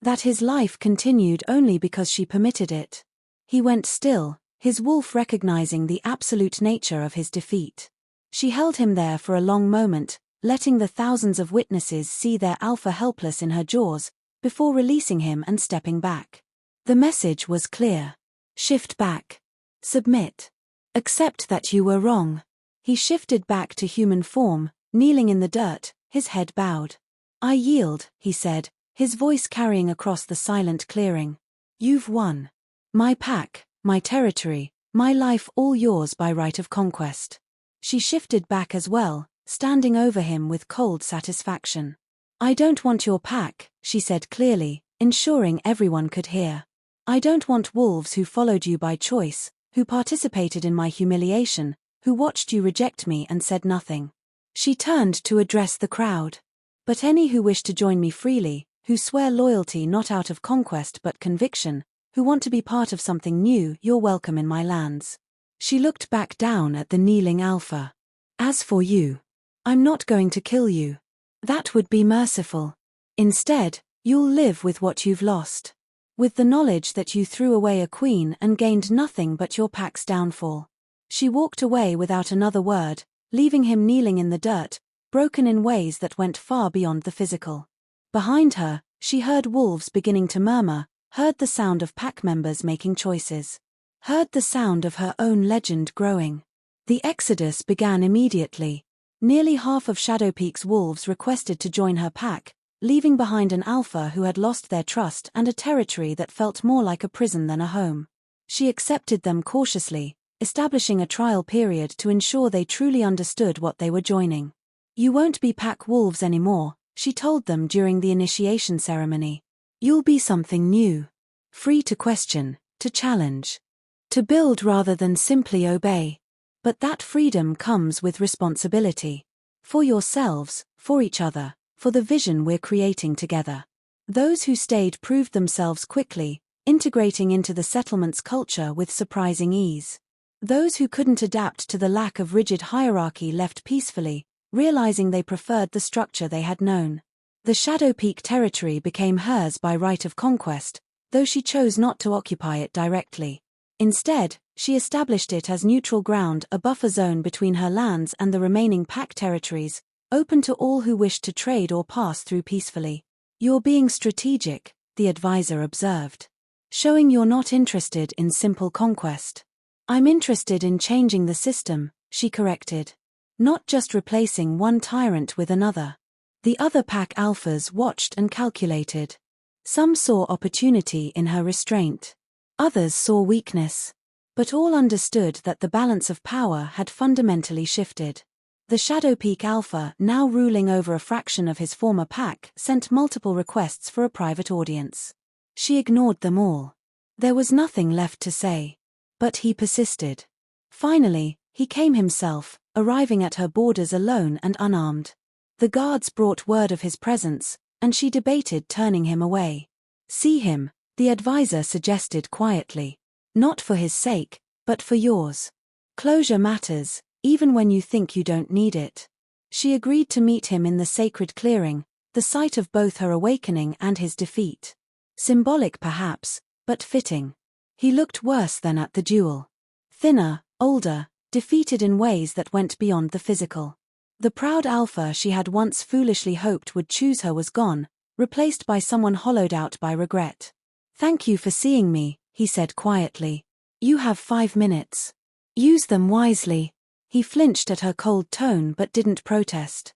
That his life continued only because she permitted it. He went still, his wolf recognizing the absolute nature of his defeat. She held him there for a long moment, letting the thousands of witnesses see their Alpha helpless in her jaws, before releasing him and stepping back. The message was clear. Shift back. Submit. Accept that you were wrong. He shifted back to human form, kneeling in the dirt, his head bowed. I yield, he said, his voice carrying across the silent clearing. You've won. My pack, my territory, my life all yours by right of conquest. She shifted back as well, standing over him with cold satisfaction. I don't want your pack, she said clearly, ensuring everyone could hear. I don't want wolves who followed you by choice, who participated in my humiliation, who watched you reject me and said nothing. She turned to address the crowd. But any who wish to join me freely, who swear loyalty not out of conquest but conviction, who want to be part of something new, you're welcome in my lands. She looked back down at the kneeling Alpha. As for you, I'm not going to kill you. That would be merciful. Instead, you'll live with what you've lost. With the knowledge that you threw away a queen and gained nothing but your pack's downfall. She walked away without another word, leaving him kneeling in the dirt, broken in ways that went far beyond the physical. Behind her, she heard wolves beginning to murmur, heard the sound of pack members making choices. Heard the sound of her own legend growing. The exodus began immediately. Nearly half of Shadowpeak's wolves requested to join her pack, leaving behind an alpha who had lost their trust and a territory that felt more like a prison than a home. She accepted them cautiously, establishing a trial period to ensure they truly understood what they were joining. "You won't be pack wolves anymore," she told them during the initiation ceremony. "You'll be something new. Free to question, to challenge, to build rather than simply obey. But that freedom comes with responsibility. For yourselves, for each other, for the vision we're creating together." Those who stayed proved themselves quickly, integrating into the settlement's culture with surprising ease. Those who couldn't adapt to the lack of rigid hierarchy left peacefully, realizing they preferred the structure they had known. The Shadowpeak territory became hers by right of conquest, though she chose not to occupy it directly. Instead, she established it as neutral ground, a buffer zone between her lands and the remaining pack territories, open to all who wished to trade or pass through peacefully. "You're being strategic," the advisor observed. "Showing you're not interested in simple conquest." "I'm interested in changing the system," she corrected. "Not just replacing one tyrant with another." The other pack alphas watched and calculated. Some saw opportunity in her restraint. Others saw weakness. But all understood that the balance of power had fundamentally shifted. The Shadowpeak Alpha, now ruling over a fraction of his former pack, sent multiple requests for a private audience. She ignored them all. There was nothing left to say. But he persisted. Finally, he came himself, arriving at her borders alone and unarmed. The guards brought word of his presence, and she debated turning him away. "See him," the advisor suggested quietly. "Not for his sake, but for yours. Closure matters, even when you think you don't need it." She agreed to meet him in the sacred clearing, the site of both her awakening and his defeat. Symbolic perhaps, but fitting. He looked worse than at the duel. Thinner, older, defeated in ways that went beyond the physical. The proud alpha she had once foolishly hoped would choose her was gone, replaced by someone hollowed out by regret. "Thank you for seeing me," he said quietly. "You have 5 minutes. Use them wisely." He flinched at her cold tone but didn't protest.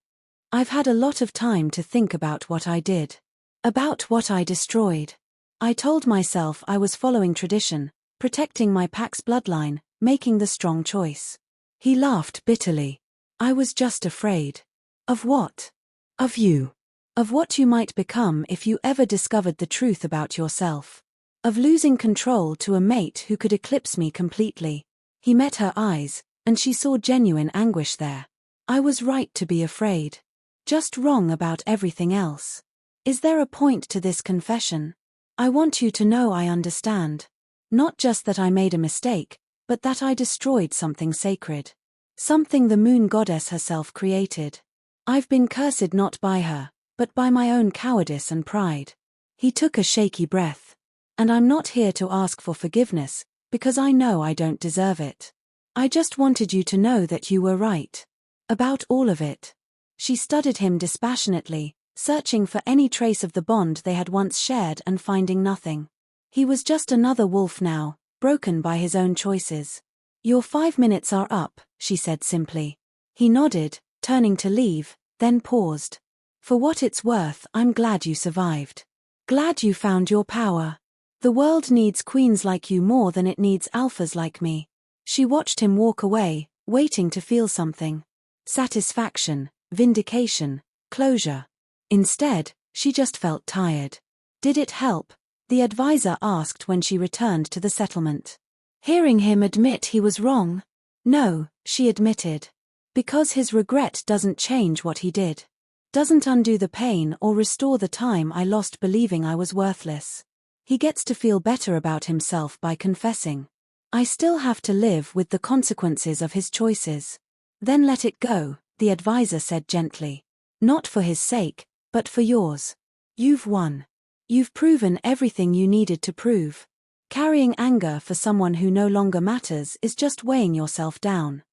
"I've had a lot of time to think about what I did. About what I destroyed. I told myself I was following tradition, protecting my pack's bloodline, making the strong choice." He laughed bitterly. "I was just afraid." "Of what?" "Of you. Of what you might become if you ever discovered the truth about yourself. Of losing control to a mate who could eclipse me completely." He met her eyes, and she saw genuine anguish there. "I was right to be afraid. Just wrong about everything else. Is there a point to this confession? I want you to know I understand. Not just that I made a mistake, but that I destroyed something sacred. Something the moon goddess herself created. I've been cursed not by her, but by my own cowardice and pride." He took a shaky breath. "And I'm not here to ask for forgiveness, because I know I don't deserve it. I just wanted you to know that you were right. About all of it." She studied him dispassionately, searching for any trace of the bond they had once shared and finding nothing. He was just another wolf now, broken by his own choices. "Your 5 minutes are up," she said simply. He nodded, turning to leave, then paused. "For what it's worth, I'm glad you survived. Glad you found your power. The world needs queens like you more than it needs alphas like me." She watched him walk away, waiting to feel something. Satisfaction, vindication, closure. Instead, she just felt tired. "Did it help?" the advisor asked when she returned to the settlement. Hearing him admit he was wrong? "No," she admitted. "Because his regret doesn't change what he did. Doesn't undo the pain or restore the time I lost believing I was worthless. He gets to feel better about himself by confessing. I still have to live with the consequences of his choices." "Then let it go," the advisor said gently. "Not for his sake, but for yours. You've won. You've proven everything you needed to prove. Carrying anger for someone who no longer matters is just weighing yourself down."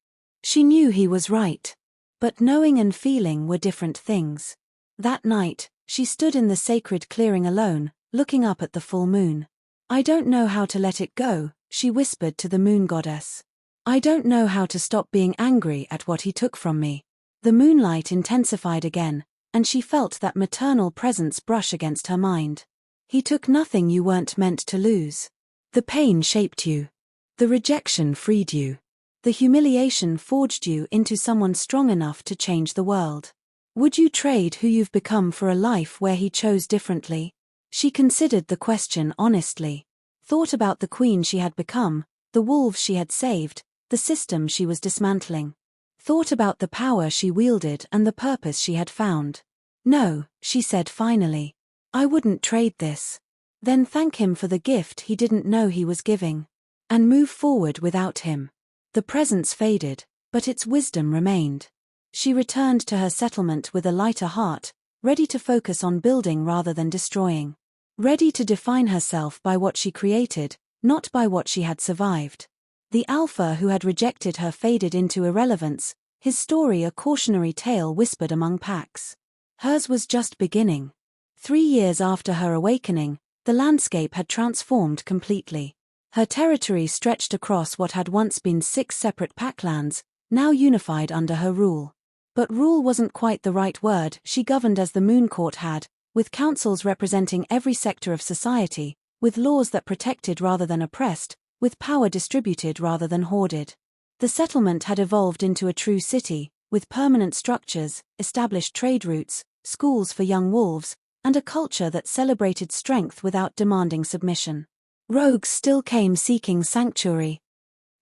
She knew he was right. But knowing and feeling were different things. That night, she stood in the sacred clearing alone, looking up at the full moon. "I don't know how to let it go," she whispered to the moon goddess. "I don't know how to stop being angry at what he took from me. The moonlight intensified again, and she felt that maternal presence brush against her mind. He took nothing you weren't meant to lose. The pain shaped you. The rejection freed you. The humiliation forged you into someone strong enough to change the world. Would you trade who you've become for a life where he chose differently? She considered the question honestly. Thought about the queen she had become, the wolves she had saved, the system she was dismantling. Thought about the power she wielded and the purpose she had found. No, she said finally. I wouldn't trade this. Then thank him for the gift he didn't know he was giving. And move forward without him. The presence faded, but its wisdom remained. She returned to her settlement with a lighter heart, ready to focus on building rather than destroying. Ready to define herself by what she created, not by what she had survived. The alpha who had rejected her faded into irrelevance, his story a cautionary tale whispered among packs. Hers was just beginning. 3 years after her awakening, the landscape had transformed completely. Her territory stretched across what had once been 6 separate packlands, now unified under her rule. But rule wasn't quite the right word. She governed as the Moon Court had, with councils representing every sector of society, with laws that protected rather than oppressed, with power distributed rather than hoarded. The settlement had evolved into a true city, with permanent structures, established trade routes, schools for young wolves, and a culture that celebrated strength without demanding submission. Rogues still came seeking sanctuary.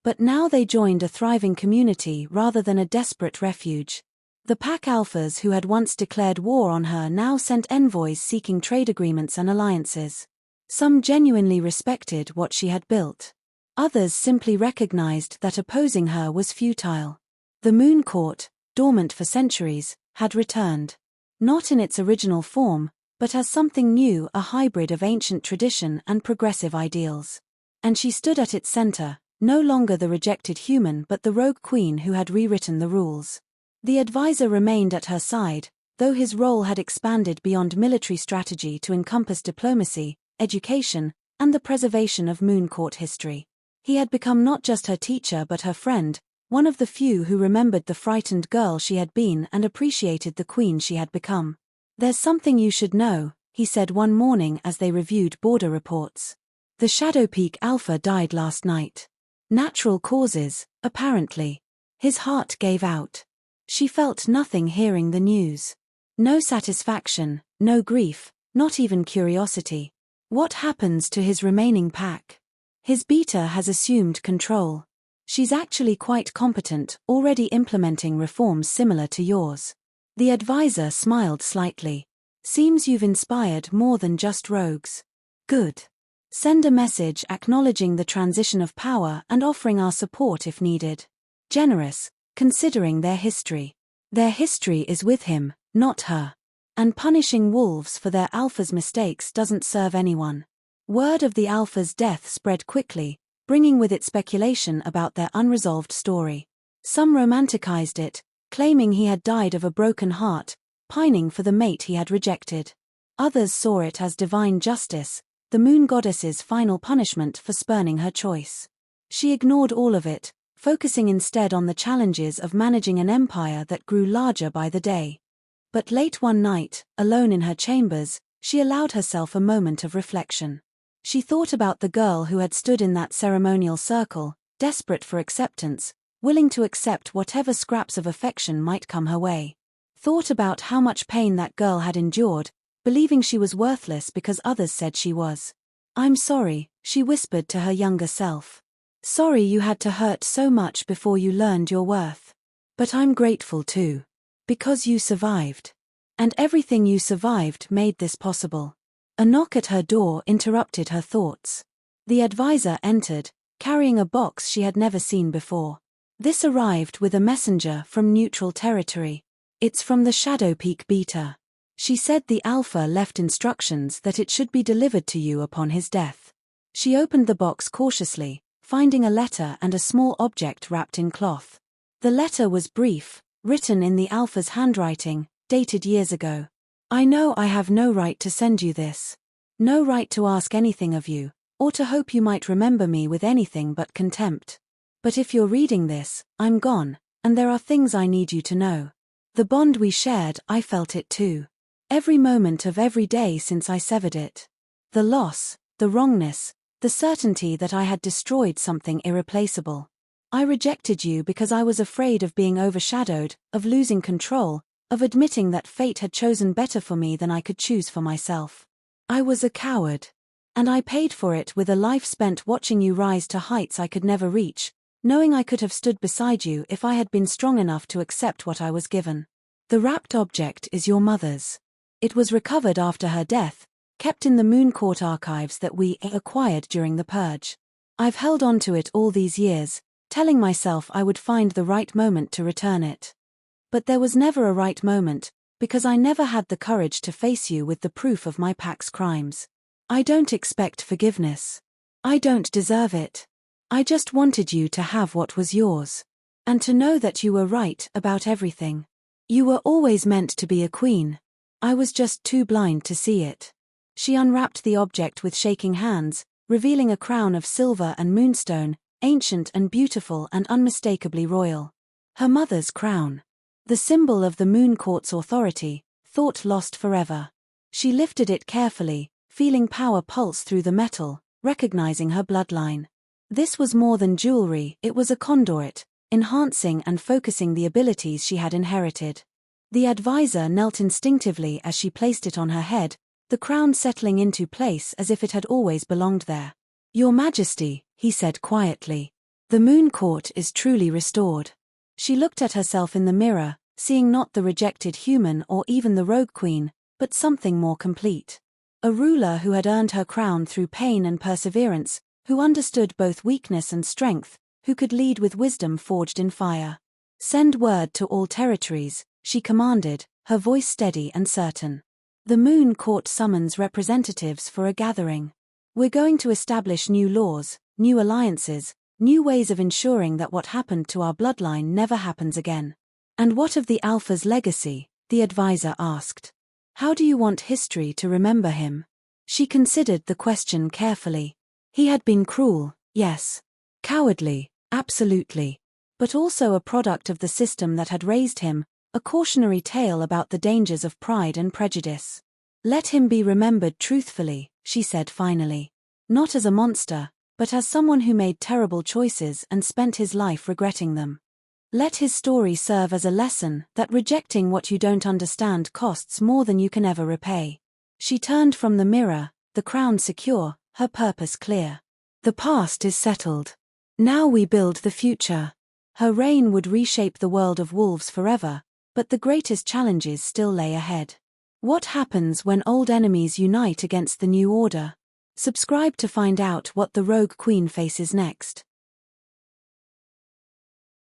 But now they joined a thriving community rather than a desperate refuge. The pack alphas who had once declared war on her now sent envoys seeking trade agreements and alliances. Some genuinely respected what she had built. Others simply recognized that opposing her was futile. The Moon Court, dormant for centuries, had returned. Not in its original form, but as something new, a hybrid of ancient tradition and progressive ideals. And she stood at its center, no longer the rejected human but the rogue queen who had rewritten the rules. The advisor remained at her side, though his role had expanded beyond military strategy to encompass diplomacy, education, and the preservation of Moon Court history. He had become not just her teacher but her friend, one of the few who remembered the frightened girl she had been and appreciated the queen she had become. There's something you should know, he said one morning as they reviewed border reports. The Shadow Peak Alpha died last night. Natural causes, apparently. His heart gave out. She felt nothing hearing the news. No satisfaction, no grief, not even curiosity. What happens to his remaining pack? His beta has assumed control. She's actually quite competent, already implementing reforms similar to yours. The advisor smiled slightly. Seems you've inspired more than just rogues. Good. Send a message acknowledging the transition of power and offering our support if needed. Generous, considering their history. Their history is with him, not her. And punishing wolves for their alpha's mistakes doesn't serve anyone. Word of the alpha's death spread quickly, bringing with it speculation about their unresolved story. Some romanticized it, claiming he had died of a broken heart, pining for the mate he had rejected. Others saw it as divine justice, the moon goddess's final punishment for spurning her choice. She ignored all of it, focusing instead on the challenges of managing an empire that grew larger by the day. But late one night, alone in her chambers, she allowed herself a moment of reflection. She thought about the girl who had stood in that ceremonial circle, desperate for acceptance, willing to accept whatever scraps of affection might come her way. Thought about how much pain that girl had endured, believing she was worthless because others said she was. "I'm sorry," she whispered to her younger self. "Sorry you had to hurt so much before you learned your worth. But I'm grateful too. Because you survived. And everything you survived made this possible." A knock at her door interrupted her thoughts. The advisor entered, carrying a box she had never seen before. This arrived with a messenger from neutral territory. "It's from the Shadow Peak Beta. She said the Alpha left instructions that it should be delivered to you upon his death." She opened the box cautiously, finding a letter and a small object wrapped in cloth. The letter was brief, written in the Alpha's handwriting, dated years ago. "I know I have no right to send you this. No right to ask anything of you, or to hope you might remember me with anything but contempt. But if you're reading this, I'm gone, and there are things I need you to know. The bond we shared, I felt it too. Every moment of every day since I severed it. The loss, the wrongness, the certainty that I had destroyed something irreplaceable. I rejected you because I was afraid of being overshadowed, of losing control, of admitting that fate had chosen better for me than I could choose for myself. I was a coward. And I paid for it with a life spent watching you rise to heights I could never reach, knowing I could have stood beside you if I had been strong enough to accept what I was given. The wrapped object is your mother's. It was recovered after her death, kept in the Moon Court archives that we acquired during the purge. I've held on to it all these years, telling myself I would find the right moment to return it. But there was never a right moment, because I never had the courage to face you with the proof of my pack's crimes. I don't expect forgiveness. I don't deserve it. I just wanted you to have what was yours. And to know that you were right about everything. You were always meant to be a queen. I was just too blind to see it. She unwrapped the object with shaking hands, revealing a crown of silver and moonstone, ancient and beautiful and unmistakably royal. Her mother's crown. The symbol of the Moon Court's authority, thought lost forever. She lifted it carefully, feeling power pulse through the metal, recognizing her bloodline. This was more than jewelry, it was a conduit, enhancing and focusing the abilities she had inherited. The advisor knelt instinctively as she placed it on her head, the crown settling into place as if it had always belonged there. Your Majesty, he said quietly. The Moon Court is truly restored. She looked at herself in the mirror, seeing not the rejected human or even the rogue queen, but something more complete. A ruler who had earned her crown through pain and perseverance, who understood both weakness and strength, who could lead with wisdom forged in fire. Send word to all territories, she commanded, her voice steady and certain. The Moon Court summons representatives for a gathering. We're going to establish new laws, new alliances, new ways of ensuring that what happened to our bloodline never happens again. And what of the Alpha's legacy? The advisor asked. How do you want history to remember him? She considered the question carefully. He had been cruel, yes. Cowardly, absolutely. But also a product of the system that had raised him, a cautionary tale about the dangers of pride and prejudice. Let him be remembered truthfully, she said finally. Not as a monster, but as someone who made terrible choices and spent his life regretting them. Let his story serve as a lesson that rejecting what you don't understand costs more than you can ever repay. She turned from the mirror, the crown secure, her purpose clear. The past is settled. Now we build the future. Her reign would reshape the world of wolves forever, but the greatest challenges still lay ahead. What happens when old enemies unite against the new order? Subscribe to find out what the Rogue Queen faces next.